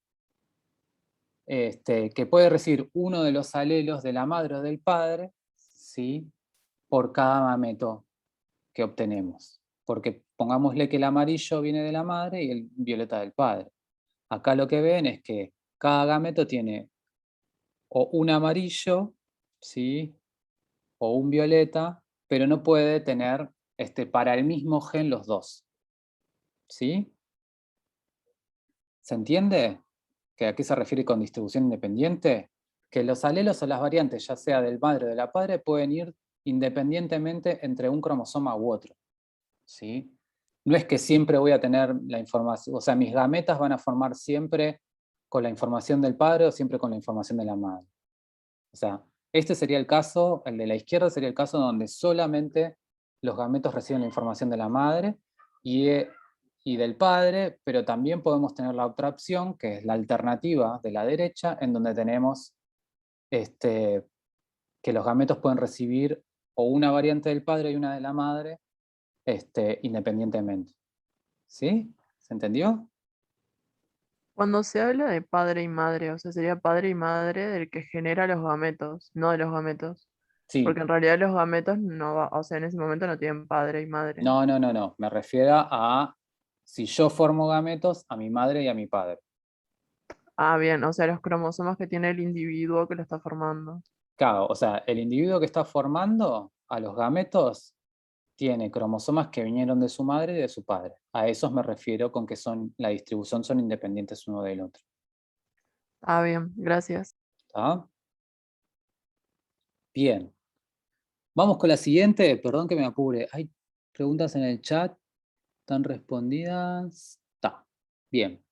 que puede recibir uno de los alelos de la madre o del padre, ¿sí? Por cada gameto que obtenemos. Porque pongámosle que el amarillo viene de la madre y el violeta del padre. Acá lo que ven es que cada gameto tiene o un amarillo, ¿sí? O un violeta, pero no puede tener para el mismo gen los dos. ¿Sí? ¿Se entiende? ¿Que a qué se refiere con distribución independiente? Que los alelos o las variantes, ya sea del madre o de la padre, pueden ir independientemente entre un cromosoma u otro. ¿Sí? No es que siempre voy a tener la información, o sea, mis gametas van a formar siempre con la información del padre o siempre con la información de la madre. O sea, este sería el caso, el de la izquierda sería el caso donde solamente los gametos reciben la información de la madre y del padre, pero también podemos tener la otra opción, que es la alternativa de la derecha, en donde tenemos que los gametos pueden recibir o una variante del padre y una de la madre, independientemente. ¿Sí? ¿Se entendió? Cuando se habla de padre y madre, o sea, sería padre y madre del que genera los gametos, no de los gametos. Sí. Porque en realidad los gametos no, o sea, en ese momento no tienen padre y madre. No, no, no, no. Me refiero a si yo formo gametos a mi madre y a mi padre. Ah, bien, o sea, los cromosomas que tiene el individuo que lo está formando. Claro, o sea, el individuo que está formando a los gametos tiene cromosomas que vinieron de su madre y de su padre. A esos me refiero con que la distribución son independientes uno del otro. Ah, bien, gracias. ¿Está? Bien. Vamos con la siguiente. Perdón que me apure. Hay preguntas en el chat. ¿Están respondidas? Está. Bien.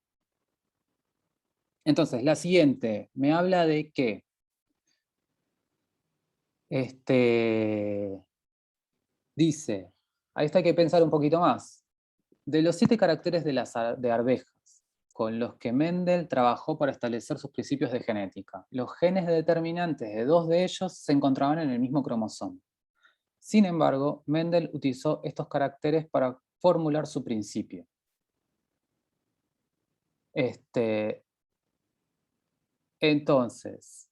Entonces, la siguiente me habla de que dice, ahí está, hay que pensar un poquito más. De los 7 caracteres de arvejas con los que Mendel trabajó para establecer sus principios de genética, los genes determinantes de 2 de ellos se encontraban en el mismo cromosoma. Sin embargo, Mendel utilizó estos caracteres para formular su principio. Entonces,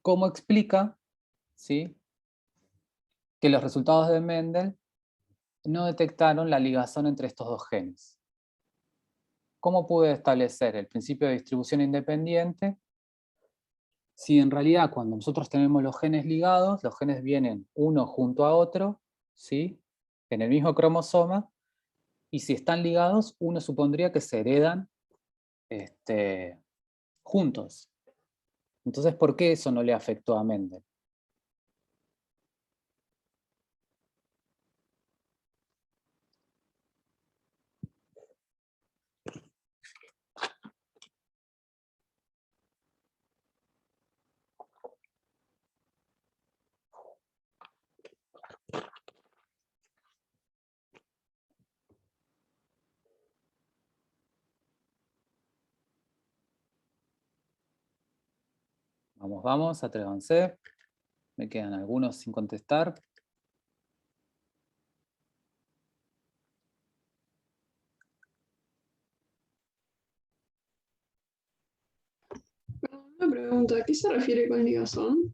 ¿cómo explica, ¿sí?, que los resultados de Mendel no detectaron la ligazón entre estos dos genes? ¿Cómo pude establecer el principio de distribución independiente si en realidad cuando nosotros tenemos los genes ligados, los genes vienen uno junto a otro, ¿sí?, en el mismo cromosoma, y si están ligados, uno supondría que se heredan juntos? Entonces, ¿por qué eso no le afectó a Mendel? Vamos, vamos, atrévanse. Me quedan algunos sin contestar. Una pregunta, ¿a qué se refiere con ligazón?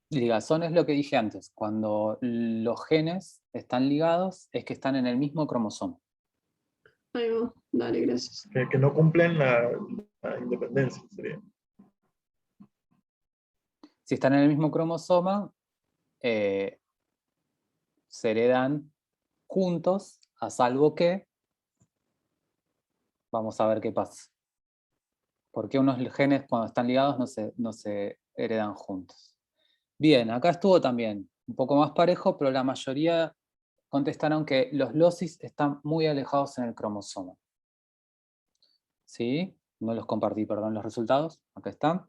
Ligazón es lo que dije antes. Cuando los genes están ligados, es que están en el mismo cromosoma. Ahí va, dale, gracias. Que no cumplen la independencia, sería. Si están en el mismo cromosoma, se heredan juntos, a salvo que, vamos a ver qué pasa. Porque unos genes cuando están ligados no se heredan juntos. Bien, acá estuvo también un poco más parejo, pero la mayoría contestaron que los locis están muy alejados en el cromosoma. ¿Sí? No los compartí, perdón, los resultados. Acá están.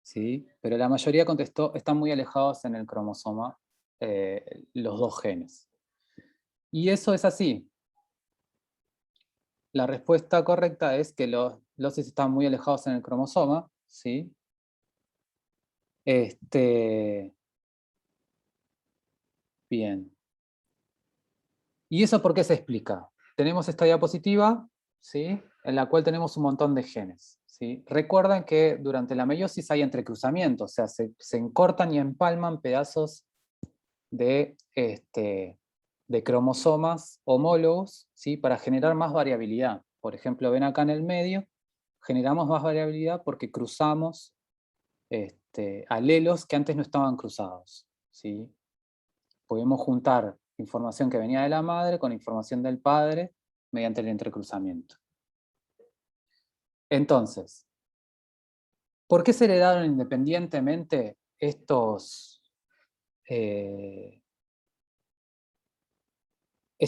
¿Sí? Pero la mayoría contestó, están muy alejados en el cromosoma los dos genes. Y eso es así. La respuesta correcta es que los locis están muy alejados en el cromosoma, ¿sí? Bien. ¿Y eso por qué se explica? Tenemos esta diapositiva, ¿sí? En la cual tenemos un montón de genes, ¿sí? Recuerden que durante la meiosis hay entrecruzamiento, o sea, se encortan y empalman pedazos de cromosomas homólogos, ¿sí? Para generar más variabilidad. Por ejemplo, ven acá en el medio, generamos más variabilidad porque cruzamos alelos que antes no estaban cruzados, ¿sí? Podemos juntar información que venía de la madre con información del padre mediante el entrecruzamiento. Entonces, ¿por qué se heredaron independientemente estos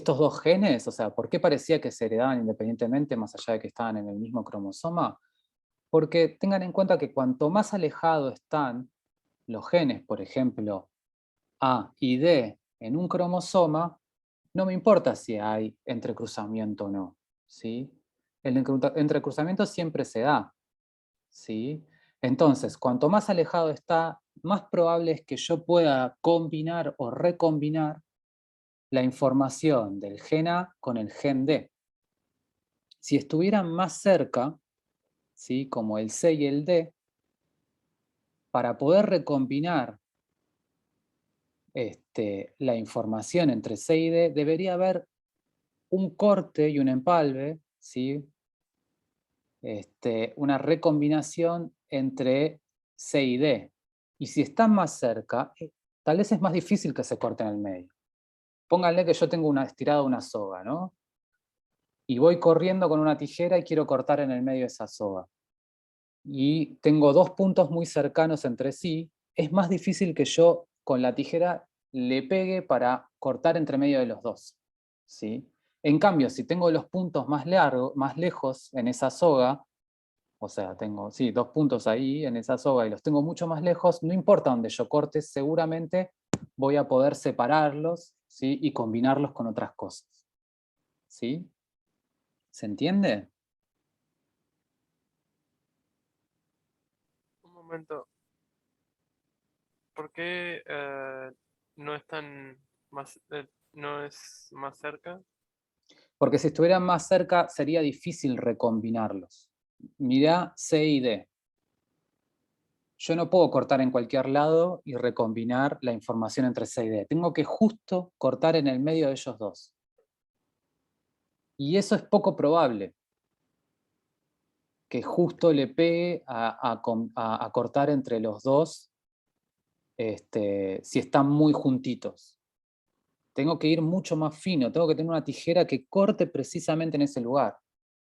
dos genes? O sea, ¿por qué parecía que se heredaban independientemente más allá de que estaban en el mismo cromosoma? Porque tengan en cuenta que cuanto más alejados están los genes, por ejemplo, A y D en un cromosoma, no me importa si hay entrecruzamiento o no, ¿sí? El entrecruzamiento siempre se da, ¿sí? Entonces, cuanto más alejado está, más probable es que yo pueda combinar o recombinar la información del gen A con el gen D. Si estuvieran más cerca, ¿sí? Como el C y el D, para poder recombinar la información entre C y D, debería haber un corte y un empalme, ¿sí? Una recombinación entre C y D. Y si están más cerca, tal vez es más difícil que se corten en el medio. Pónganle que yo tengo estirada una soga, ¿no? Y voy corriendo con una tijera y quiero cortar en el medio de esa soga. Y tengo dos puntos muy cercanos entre sí, es más difícil que yo con la tijera le pegue para cortar entre medio de los dos, ¿sí? En cambio, si tengo los puntos más lejos en esa soga, o sea, tengo, sí, dos puntos ahí en esa soga y los tengo mucho más lejos, no importa dónde yo corte, seguramente voy a poder separarlos, ¿sí? Y combinarlos con otras cosas, ¿sí? ¿Se entiende? Un momento. ¿Por qué no están no es más cerca? Porque si estuvieran más cerca sería difícil recombinarlos. Mirá C y D. Yo no puedo cortar en cualquier lado y recombinar la información entre C y D. Tengo que justo cortar en el medio de ellos dos. Y eso es poco probable, que justo le pegue a cortar entre los dos si están muy juntitos. Tengo que ir mucho más fino, tengo que tener una tijera que corte precisamente en ese lugar.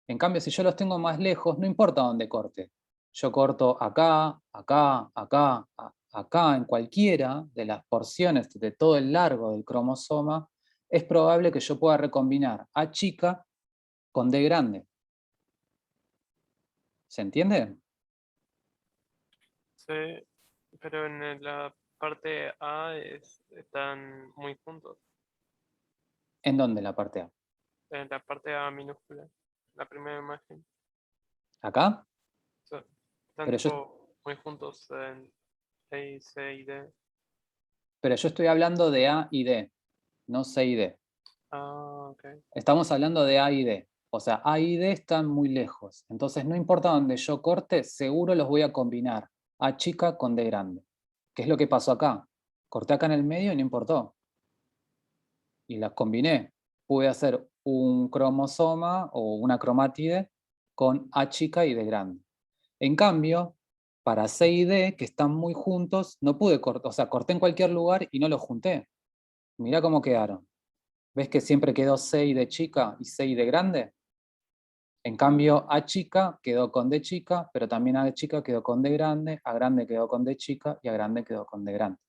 En cambio, si yo los tengo más lejos, no importa dónde corte. Yo corto acá, acá, acá, acá, en cualquiera de las porciones de todo el largo del cromosoma, es probable que yo pueda recombinar A chica con D grande. ¿Se entiende? Sí, pero en la parte A están muy juntos. ¿En dónde la parte A? En la parte A minúscula, la primera imagen. ¿Acá? Están Pero yo, tipo muy juntos en E, C y D. Pero yo estoy hablando de A y D, no C y D. Ah, ok. Estamos hablando de A y D. O sea, A y D están muy lejos. Entonces, no importa donde yo corte, seguro los voy a combinar. A chica con D grande. ¿Qué es lo que pasó acá? Corté acá en el medio y no importó. Y las combiné. Pude hacer un cromosoma o una cromátide con A chica y D grande. En cambio, para C y D, que están muy juntos, no pude cortar. O sea, corté en cualquier lugar y no los junté. Mirá cómo quedaron. ¿Ves que siempre quedó C y D chica y C y D grande? En cambio, A chica quedó con D chica, pero también A chica quedó con D grande, A grande quedó con D chica y A grande quedó con D grande.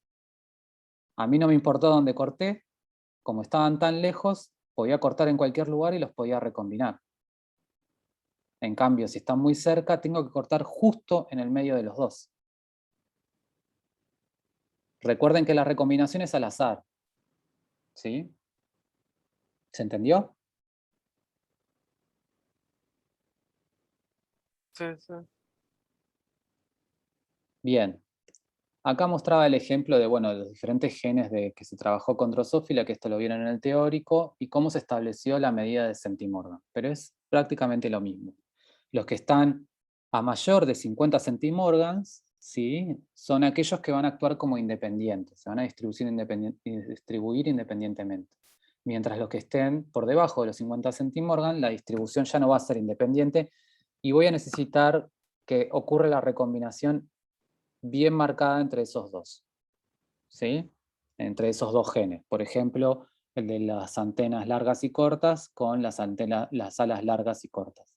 A mí no me importó dónde corté, como estaban tan lejos, podía cortar en cualquier lugar y los podía recombinar. En cambio, si están muy cerca, tengo que cortar justo en el medio de los dos. Recuerden que la recombinación es al azar. ¿Sí? ¿Se entendió? Sí, sí. Bien. Acá mostraba el ejemplo de, bueno, de los diferentes genes de que se trabajó con Drosophila, que esto lo vieron en el teórico, y cómo se estableció la medida de centimorgan. Pero es prácticamente lo mismo. Los que están a mayor de 50 centimorgans, ¿sí?, son aquellos que van a actuar como independientes, se van a distribuir independientemente. Mientras los que estén por debajo de los 50 centimorgan, la distribución ya no va a ser independiente y voy a necesitar que ocurra la recombinación bien marcada entre esos dos, ¿sí? Entre esos dos genes. Por ejemplo, el de las antenas largas y cortas con las alas largas y cortas.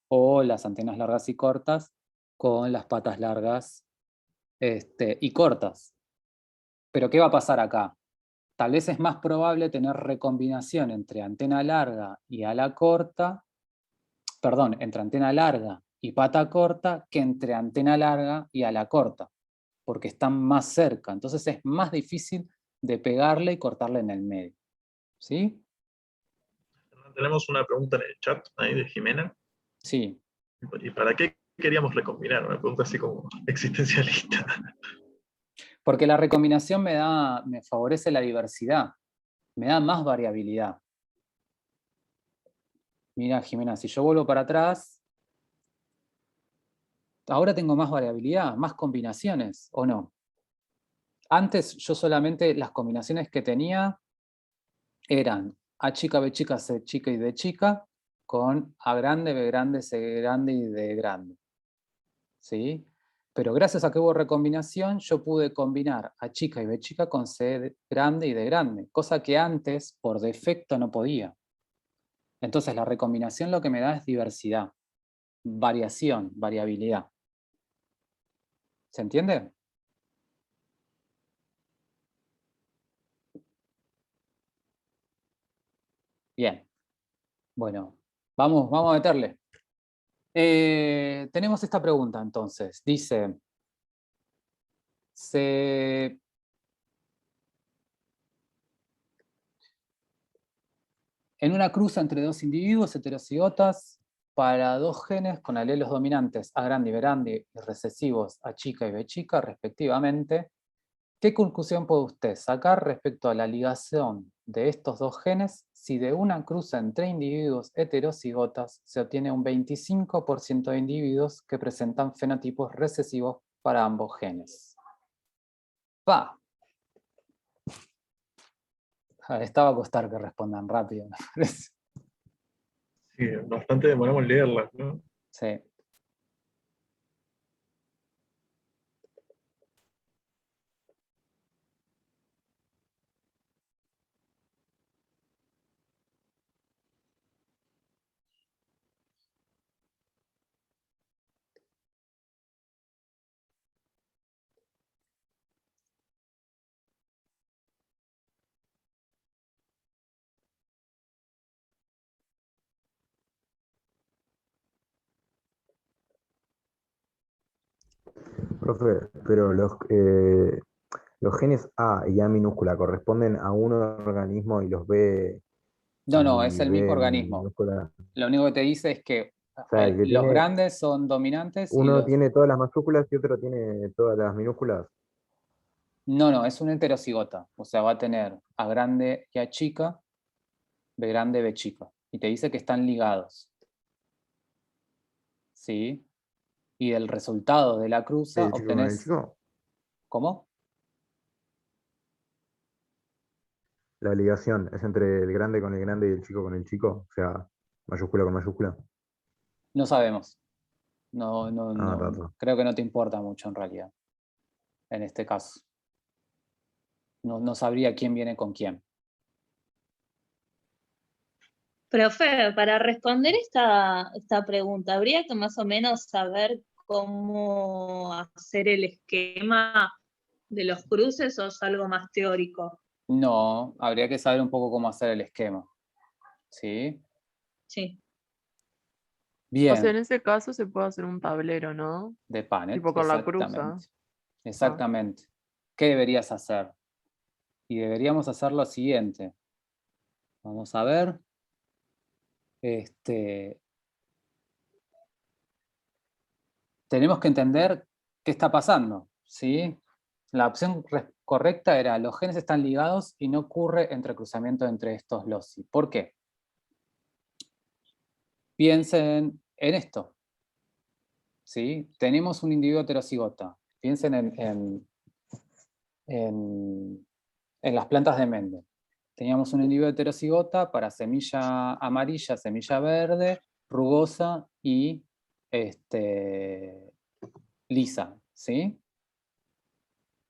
O las antenas largas y cortas con las patas largas y cortas. Pero ¿qué va a pasar acá? Tal vez es más probable tener recombinación entre antena larga y ala corta, perdón, entre antena larga y pata corta que entre antena larga y ala corta, porque están más cerca. Entonces es más difícil de pegarle y cortarle en el medio. ¿Sí? Tenemos una pregunta en el chat ahí de Jimena. Sí. ¿Y para qué queríamos recombinar? Una pregunta así como existencialista. Porque la recombinación me favorece la diversidad, me da más variabilidad. Mira, Jimena, si yo vuelvo para atrás, ahora tengo más variabilidad, más combinaciones, ¿o no? Antes yo solamente las combinaciones que tenía eran A chica, B chica, C chica y D chica, con A grande, B grande, C grande y D grande. ¿Sí? Pero gracias a que hubo recombinación, yo pude combinar A chica y B chica con C grande y D grande, cosa que antes, por defecto, no podía. Entonces la recombinación lo que me da es diversidad, variación, variabilidad. ¿Se entiende? Bien. Bueno, vamos a meterle. Tenemos esta pregunta entonces. Dice, en una cruza entre dos individuos heterocigotas para dos genes con alelos dominantes A grande y B grande y recesivos A chica y B chica respectivamente, ¿qué conclusión puede usted sacar respecto a la ligación de estos dos genes si de una cruza entre individuos heterocigotas se obtiene un 25% de individuos que presentan fenotipos recesivos para ambos genes? ¡Pa! Esta va a costar que respondan rápido, me parece. Sí, bastante demoramos en leerlas, ¿no? Sí. Profe, pero los genes A y A minúscula corresponden a un organismo y los B No, es y el mismo B organismo. minúscula. Lo único que te dice es que O sea, el que Los tiene, grandes son dominantes y uno los... tiene todas las mayúsculas y otro tiene todas las minúsculas. No, es una heterocigota. O sea, va a tener A grande y A chica, B grande, B chica. Y te dice que están ligados. ¿Sí? Y del resultado de la cruza El chico con el obtenés... chico. ¿Cómo? La ligación es entre el grande con el grande y el chico con el chico. O sea, mayúscula con mayúscula. No sabemos. No, Ah, ta, ta. creo que no te importa mucho en realidad, en este caso. No sabría quién viene con quién. Profe, para responder esta pregunta, ¿habría que más o menos saber cómo hacer el esquema de los cruces o es algo más teórico? No, habría que saber un poco cómo hacer el esquema. ¿Sí? Sí. O sea, Bien, en ese caso se puede hacer un tablero, ¿no? de Panet, Tipo con la cruza. exactamente. Exactamente. ¿Qué deberías hacer? Y deberíamos hacer lo siguiente. Vamos a ver. Tenemos que entender qué está pasando, ¿sí? La opción correcta era los genes están ligados y no ocurre entrecruzamiento entre estos loci. ¿Por qué? Piensen en esto, ¿sí? Tenemos un individuo heterocigota. Piensen en las plantas de Mendel. Teníamos un individuo heterocigota para semilla amarilla, semilla verde, rugosa y lisa, ¿sí?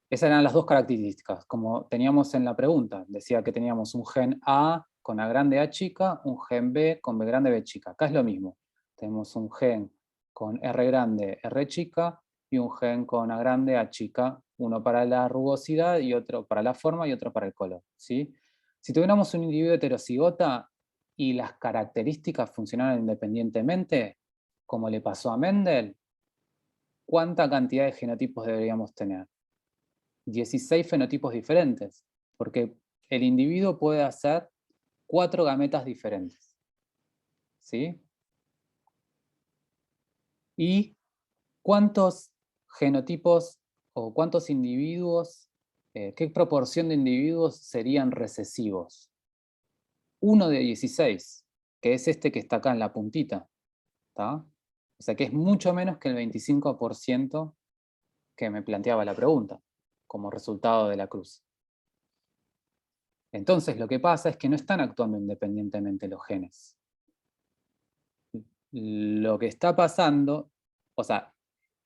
Esas eran las dos características, como teníamos en la pregunta. Decía que teníamos un gen A con A grande A chica, un gen B con B grande B chica. Acá es lo mismo. Tenemos un gen con R grande R chica y un gen con A grande A chica, uno para la rugosidad y otro para la forma y otro para el color, ¿sí? Si tuviéramos un individuo heterocigota y las características funcionaran independientemente, como le pasó a Mendel, ¿cuánta cantidad de genotipos deberíamos tener? 16 fenotipos diferentes, porque el individuo puede hacer 4 gametas diferentes. ¿Sí? ¿Y cuántos genotipos o cuántos individuos, qué proporción de individuos serían recesivos? 1 de 16, que es este que está acá en la puntita. ¿Tá? O sea que es mucho menos que el 25% que me planteaba la pregunta, como resultado de la cruz. Entonces lo que pasa es que no están actuando independientemente los genes. Lo que está pasando, o sea,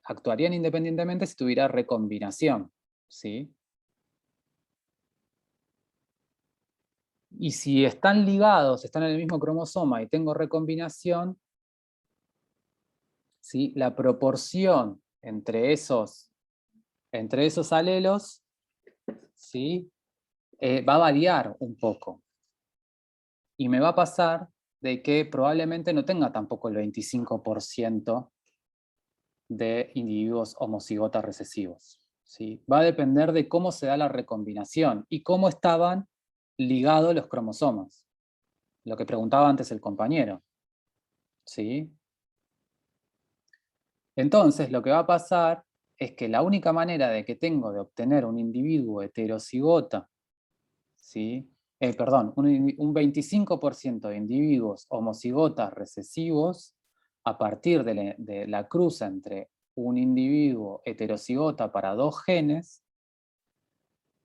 actuarían independientemente si tuviera recombinación, ¿sí? Y si están ligados, están en el mismo cromosoma y tengo recombinación, ¿sí? La proporción entre esos alelos, ¿sí? Va a variar un poco. Y me va a pasar de que probablemente no tenga tampoco el 25% de individuos homocigotas recesivos, ¿sí? Va a depender de cómo se da la recombinación y cómo estaban ligados los cromosomas. Lo que preguntaba antes el compañero, ¿sí? Entonces, lo que va a pasar es que la única manera de que tengo de obtener un individuo heterocigota, ¿sí? Perdón, un 25% de individuos homocigotas recesivos a partir de la cruza entre un individuo heterocigota para 2 genes,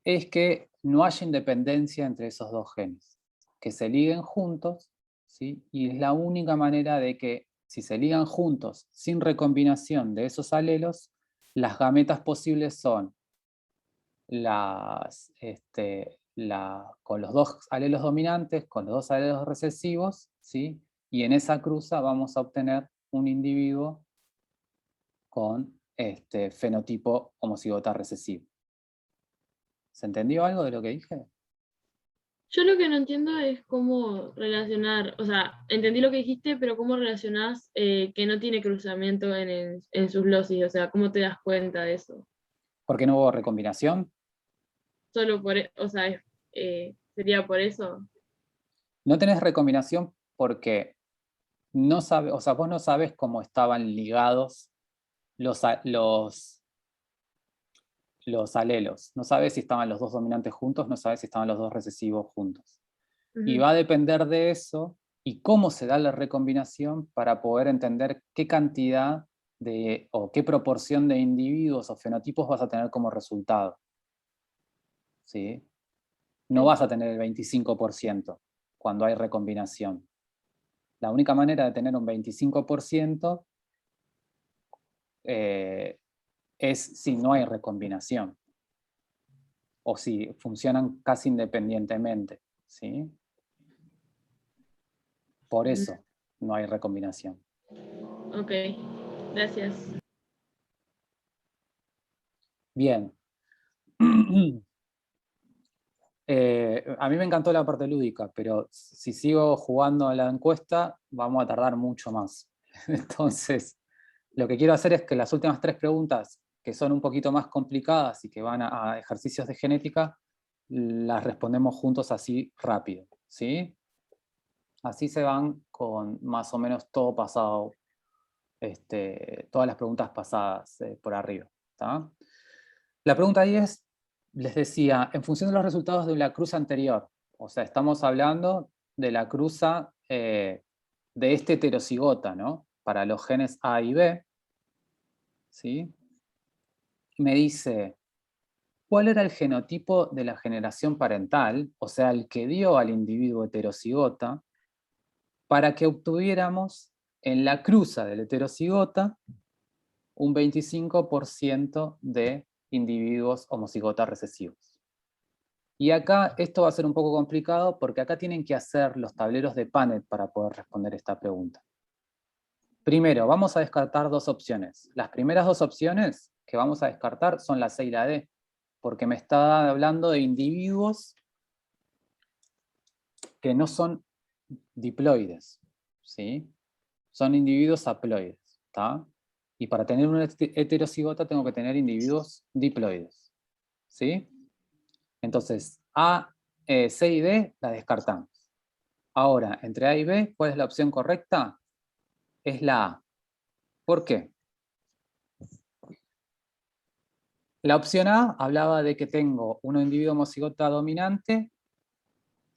es que no haya independencia entre esos 2 genes, que se liguen juntos, ¿sí? Y es la única manera de que si se ligan juntos sin recombinación de esos alelos, las gametas posibles son con los 2 alelos dominantes, con los 2 alelos recesivos, ¿sí? Y en esa cruza vamos a obtener un individuo con fenotipo homocigota recesivo. ¿Se entendió algo de lo que dije? Yo lo que no entiendo es cómo relacionar, o sea, entendí lo que dijiste, pero cómo relacionás que no tiene cruzamiento en sus locis, o sea, ¿cómo te das cuenta de eso? ¿Por qué no hubo recombinación? Solo por, o sea, sería por eso. No tenés recombinación porque no sabe, o sea, vos no sabes cómo estaban ligados los alelos. No sabes si estaban los dos dominantes juntos, no sabes si estaban los dos recesivos juntos. Y va a depender de eso y cómo se da la recombinación para poder entender qué cantidad o qué proporción de individuos o fenotipos vas a tener como resultado. ¿Sí? No vas a tener el 25% cuando hay recombinación. La única manera de tener un 25% es si no hay recombinación. O si funcionan casi independientemente. ¿Sí? Por eso no hay recombinación. Ok, gracias. Bien. A mí me encantó la parte lúdica, pero si sigo jugando a la encuesta, vamos a tardar mucho más. Entonces, lo que quiero hacer es que las últimas 3 preguntas, que son un poquito más complicadas y que van a ejercicios de genética, las respondemos juntos así rápido, ¿sí? Así se van con más o menos todo pasado, todas las preguntas pasadas por arriba. ¿Tá? La pregunta 10 les decía, en función de los resultados de la cruza anterior, o sea, estamos hablando de la cruza de este heterocigota, ¿no? Para los genes A y B, ¿sí? Me dice, ¿cuál era el genotipo de la generación parental, o sea, el que dio al individuo heterocigota, para que obtuviéramos en la cruza del heterocigota un 25% de individuos homocigotas recesivos? Y acá esto va a ser un poco complicado porque acá tienen que hacer los tableros de Punnett para poder responder esta pregunta. Primero, vamos a descartar 2 opciones. Las primeras 2 opciones que vamos a descartar son la C y la D, porque me está hablando de individuos que no son diploides, ¿sí? Son individuos haploides, ¿tá? Y para tener una heterocigota tengo que tener individuos diploides, ¿sí? Entonces, C y D la descartamos. Ahora, entre A y B, ¿cuál es la opción correcta? Es la A. ¿Por qué? La opción A hablaba de que tengo un individuo homocigota dominante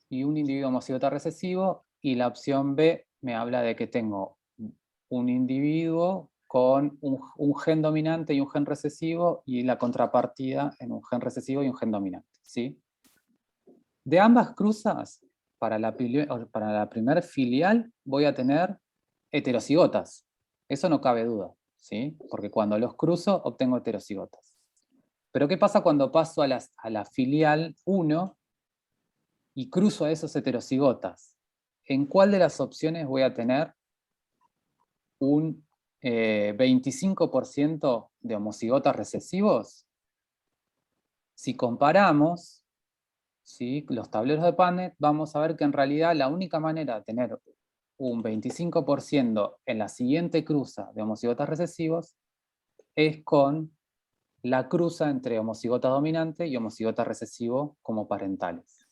y un individuo homocigota recesivo, y la opción B me habla de que tengo un individuo con un gen dominante y un gen recesivo, y la contrapartida en un gen recesivo y un gen dominante, ¿sí? De ambas cruzas, para la primer filial voy a tener heterocigotas. Eso no cabe duda, ¿sí? Porque cuando los cruzo obtengo heterocigotas. Pero ¿qué pasa cuando paso a la filial 1 y cruzo a esos heterocigotas? ¿En cuál de las opciones voy a tener un 25% de homocigotas recesivos? Si comparamos, ¿sí?, los tableros de Punnett, vamos a ver que en realidad la única manera de tener un 25% en la siguiente cruza de homocigotas recesivos es con la cruza entre homocigota dominante y homocigota recesivo como parentales.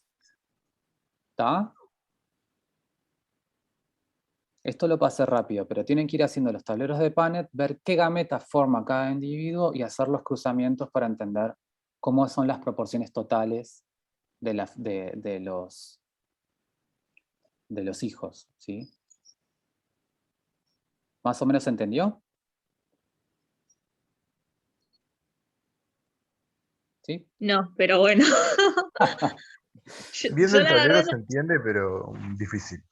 ¿Está? Esto lo pasé rápido, pero tienen que ir haciendo los tableros de Punnett, ver qué gameta forma cada individuo y hacer los cruzamientos para entender cómo son las proporciones totales de los hijos, ¿sí? ¿Más o menos se entendió? ¿Sí? No, pero bueno. Viendo Yo el la tablero verdad se entiende, pero difícil.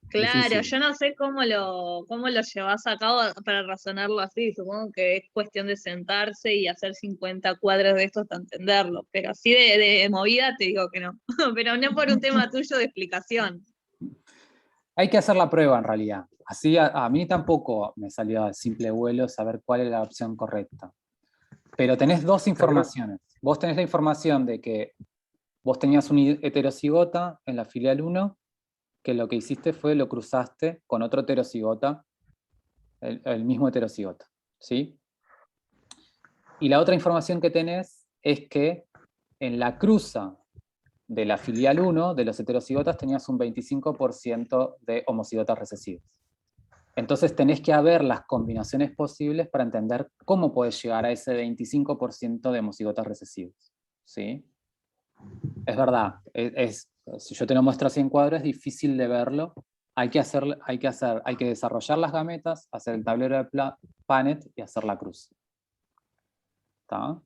claro, Difícil. yo no sé cómo lo llevas a cabo para razonarlo así. Supongo que es cuestión de sentarse y hacer 50 cuadros de estos para entenderlo. Pero así de movida te digo que no. Pero no por un tema tuyo de explicación. Hay que hacer la prueba en realidad. Así a mí tampoco me salió a simple vuelo saber cuál es la opción correcta. Pero tenés 2 informaciones. Vos tenés la información de que vos tenías un heterocigota en la filial 1, que lo que hiciste fue lo cruzaste con otro heterocigota, el mismo heterocigota, ¿sí? Y la otra información que tenés es que en la cruza de la filial 1 de los heterocigotas tenías un 25% de homocigotas recesivos. Entonces tenés que haber las combinaciones posibles para entender cómo podés llegar a ese 25% de homocigotas recesivos. ¿Sí? Es verdad, si yo te lo muestro así en cuadro es difícil de verlo. Hay que desarrollar las gametas, hacer el tablero de Punnett y hacer la cruz. ¿Está?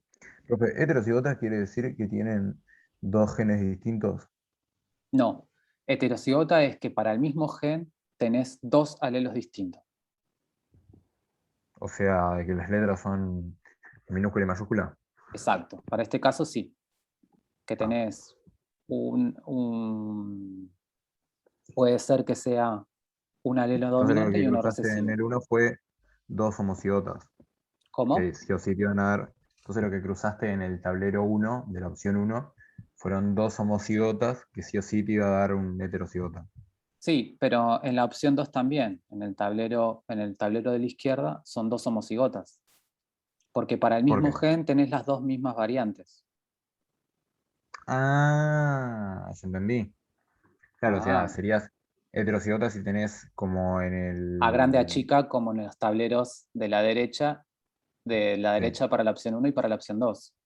Profe, heterocigotas quiere decir que tienen dos genes distintos. No, heterocigota es que para el mismo gen tenés dos alelos distintos. O sea, de que las letras son minúscula y mayúscula. Exacto, para este caso sí. Que tenés puede ser que sea un alelo Entonces lo dominante que y uno cruzaste en recesivo. el 1 fue dos homocigotas. ¿Cómo? Que sí o sí te iban a dar. Entonces lo que cruzaste en el tablero 1 de la opción 1 fueron dos homocigotas que sí o sí te iba a dar un heterocigota. Sí, pero en la opción 2 también, en el tablero de la izquierda, son dos homocigotas. Porque para el mismo gen tenés las dos mismas variantes. Ah, ya entendí. Claro, o sea, Ah. serías heterocigota si tenés como en el... A grande a chica, como en los tableros de la derecha para la opción 1 y para la opción 2.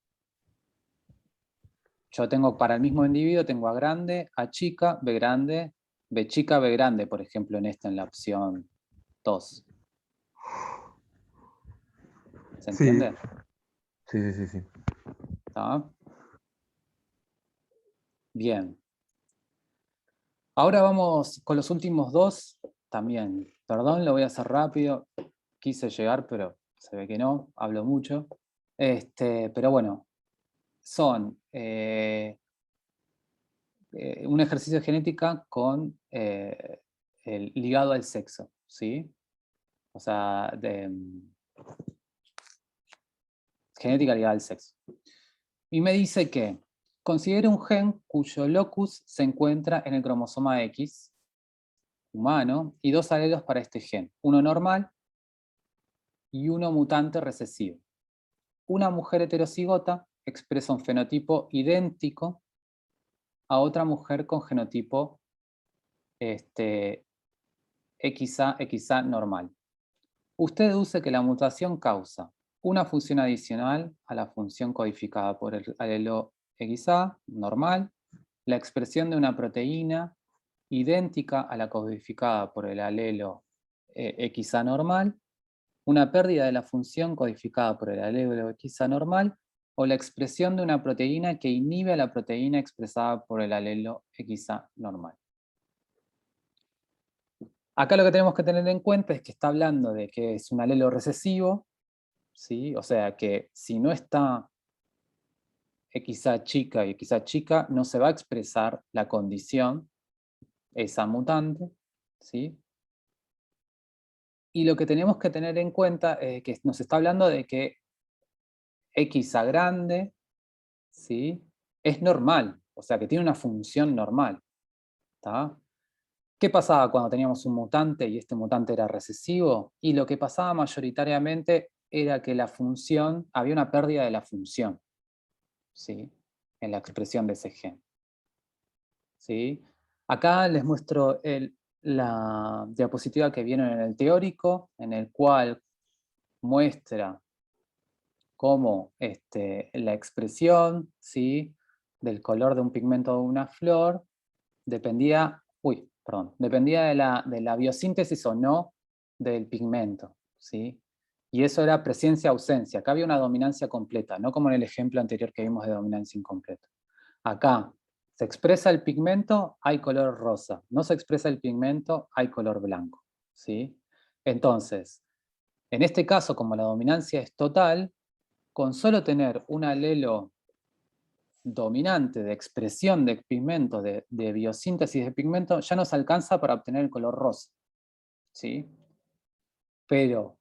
Yo tengo para el mismo individuo, tengo a grande, a chica, B grande, B chica, B grande, por ejemplo, en la opción 2. ¿Se entiende? Sí. ¿Está? Bien. Ahora vamos con los últimos dos también. Perdón, lo voy a hacer rápido. Quise llegar, pero se ve que no, hablo mucho. Pero bueno, son un ejercicio de genética con el ligado al sexo, ¿sí? O sea, genética ligada al sexo. Y me dice que considere un gen cuyo locus se encuentra en el cromosoma X humano y dos alelos para este gen, uno normal y uno mutante recesivo. Una mujer heterocigota expresa un fenotipo idéntico a otra mujer con genotipo XA normal. Usted deduce que la mutación causa una función adicional a la función codificada por el alelo XA normal, la expresión de una proteína idéntica a la codificada por el alelo XA normal, una pérdida de la función codificada por el alelo XA normal, o la expresión de una proteína que inhibe a la proteína expresada por el alelo XA normal. Acá lo que tenemos que tener en cuenta es que está hablando de que es un alelo recesivo, ¿sí? O sea que si no está XA chica y XA chica, no se va a expresar la condición, esa mutante, ¿sí? Y lo que tenemos que tener en cuenta es que nos está hablando de que XA grande, ¿sí? Es normal, o sea que tiene una función normal, ¿tá? ¿Qué pasaba cuando teníamos un mutante y este mutante era recesivo? Y lo que pasaba mayoritariamente era que la función, había una pérdida de la función, ¿sí? En la expresión de ese gen. ¿Sí? Acá les muestro la diapositiva que vieron en el teórico, en el cual muestra cómo la expresión, ¿sí?, del color de un pigmento de una flor dependía de la biosíntesis o no del pigmento, ¿sí? Y eso era presencia-ausencia. Acá había una dominancia completa, no como en el ejemplo anterior que vimos de dominancia incompleta. Acá se expresa el pigmento, hay color rosa. No se expresa el pigmento, hay color blanco, ¿sí? Entonces, en este caso, como la dominancia es total, con solo tener un alelo dominante de expresión de pigmento, de biosíntesis de pigmento, ya nos alcanza para obtener el color rosa, ¿sí? Pero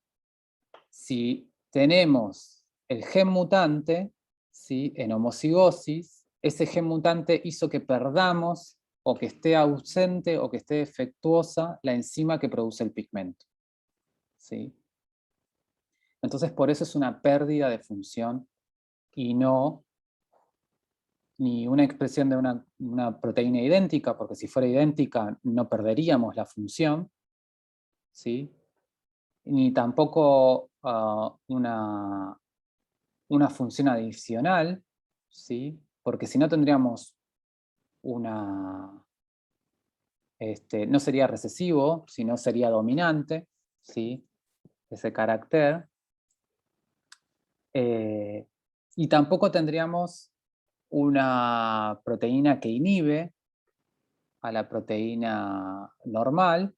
si tenemos el gen mutante, ¿sí?, en homocigosis, ese gen mutante hizo que perdamos o que esté ausente o que esté defectuosa la enzima que produce el pigmento, ¿sí? Entonces por eso es una pérdida de función y no ni una expresión de una proteína idéntica, porque si fuera idéntica no perderíamos la función, ¿sí? ni tampoco una función adicional, ¿sí? Porque si no tendríamos no sería recesivo, sino sería dominante, ¿sí? Ese carácter. Y tampoco tendríamos una proteína que inhibe a la proteína normal,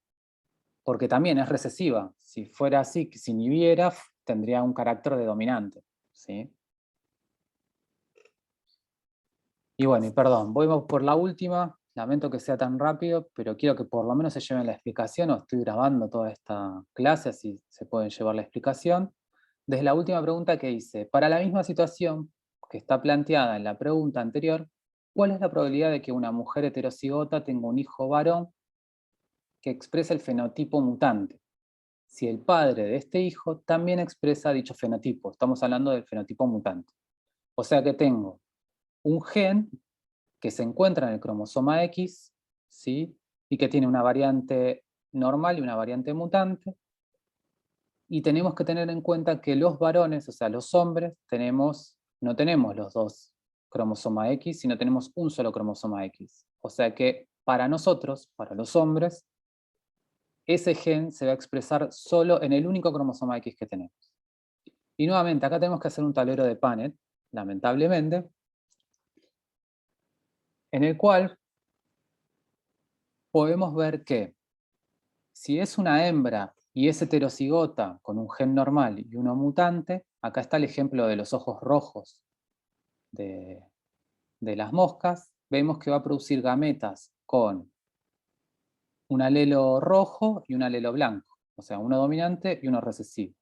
porque también es recesiva. Si fuera así, que si inhibiera, tendría un carácter de dominante, ¿sí? Y bueno, y perdón, voy por la última. Lamento que sea tan rápido, pero quiero que por lo menos se lleven la explicación, o estoy grabando toda esta clase, así se pueden llevar la explicación. Desde la última pregunta que hice, para la misma situación que está planteada en la pregunta anterior, ¿cuál es la probabilidad de que una mujer heterocigota tenga un hijo varón que expresa el fenotipo mutante, si el padre de este hijo también expresa dicho fenotipo? Estamos hablando del fenotipo mutante. O sea que tengo un gen que se encuentra en el cromosoma X, ¿sí? Y que tiene una variante normal y una variante mutante. Y tenemos que tener en cuenta que los varones, o sea, los hombres, no tenemos los dos cromosomas X, sino tenemos un solo cromosoma X. O sea que para nosotros, para los hombres, ese gen se va a expresar solo en el único cromosoma X que tenemos. Y nuevamente, acá tenemos que hacer un tablero de Punnett, lamentablemente, en el cual podemos ver que si es una hembra y es heterocigota con un gen normal y uno mutante, acá está el ejemplo de los ojos rojos de las moscas, vemos que va a producir gametas con un alelo rojo y un alelo blanco, o sea, uno dominante y uno recesivo.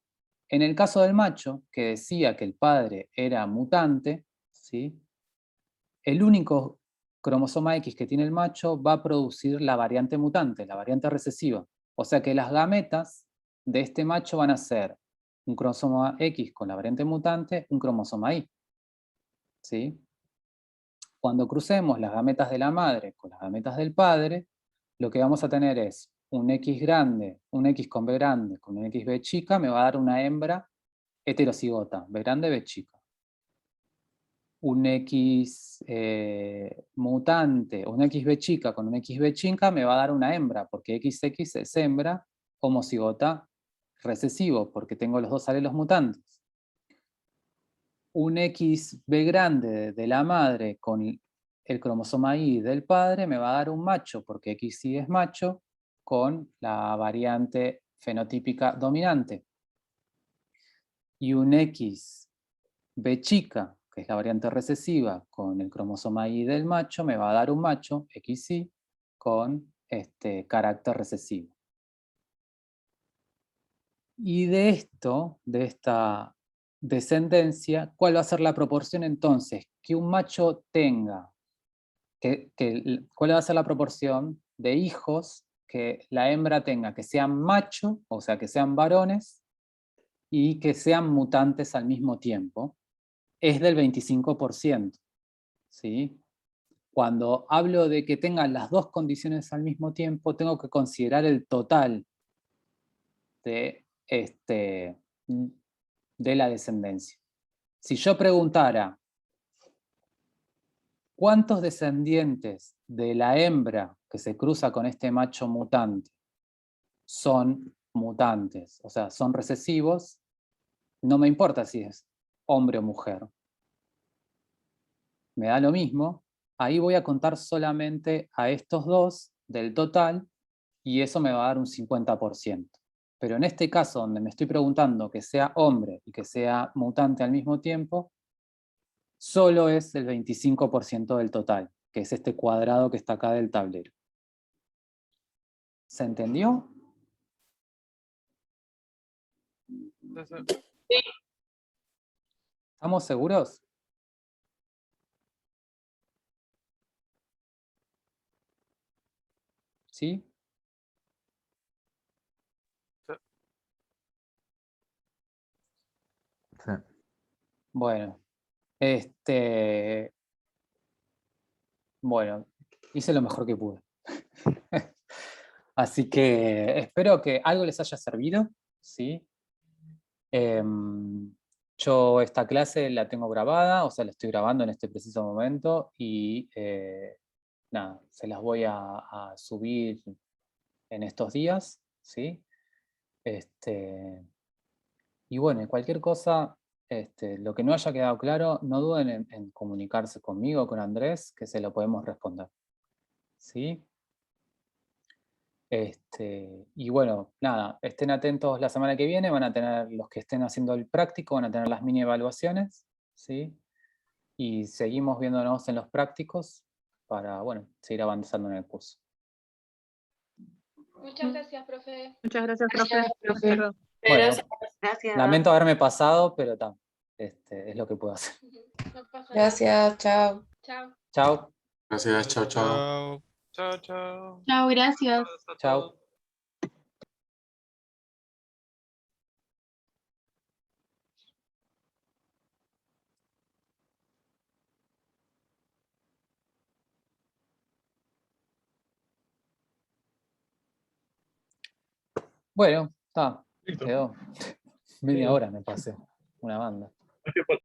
En el caso del macho, que decía que el padre era mutante, ¿sí? El único cromosoma X que tiene el macho va a producir la variante mutante, la variante recesiva. O sea que las gametas de este macho van a ser un cromosoma X con la variante mutante, un cromosoma Y. ¿Sí? Cuando crucemos las gametas de la madre con las gametas del padre, lo que vamos a tener es un X grande, un X con B grande, con un XB chica, me va a dar una hembra heterocigota, B grande, B chica. Un X mutante, un XB chica con un XB chica me va a dar una hembra, porque XX es hembra, homocigota recesivo, porque tengo los dos alelos mutantes. Un XB grande de la madre con el cromosoma Y del padre me va a dar un macho, porque XY es macho, con la variante fenotípica dominante. Y un XB chica, que es la variante recesiva, con el cromosoma Y del macho, me va a dar un macho, XY, con este carácter recesivo. Y de esta descendencia, ¿cuál va a ser la proporción entonces? Que un macho tenga, ¿cuál va a ser la proporción de hijos que la hembra tenga, que sean macho, o sea, que sean varones, y que sean mutantes al mismo tiempo? Es del 25%. ¿Sí? Cuando hablo de que tengan las dos condiciones al mismo tiempo, tengo que considerar el total de la descendencia. Si yo preguntara, ¿cuántos descendientes de la hembra que se cruza con este macho mutante son mutantes? O sea, son recesivos, no me importa si es hombre o mujer. Me da lo mismo, ahí voy a contar solamente a estos dos del total y eso me va a dar un 50%. Pero en este caso, donde me estoy preguntando que sea hombre y que sea mutante al mismo tiempo, solo es el 25% del total, que es este cuadrado que está acá del tablero. ¿Se entendió? Sí. ¿Estamos seguros? ¿Sí? Sí. Bueno, bueno, hice lo mejor que pude. Así que espero que algo les haya servido, ¿sí? Yo esta clase la tengo grabada, o sea, la estoy grabando en este preciso momento y nada, se las voy a subir en estos días, ¿sí? Y bueno, cualquier cosa, lo que no haya quedado claro, no duden en comunicarse conmigo, con Andrés, que se lo podemos responder, ¿sí? Y bueno, nada, estén atentos la semana que viene, van a tener, los que estén haciendo el práctico, van a tener las mini evaluaciones, ¿sí? Y seguimos viéndonos en los prácticos para, bueno, seguir avanzando en el curso. Muchas gracias, profe. Muchas gracias, profe. profe. Bueno, Gracias. lamento haberme pasado, pero es lo que puedo hacer. No pasa nada. Gracias, chao. Chao. Chao. Gracias, chao, chao. Chao. Chao, chao. Chao, gracias. Saludos a Chao. todos. Bueno, está, Listo. quedó. Media hora me pasé, una banda.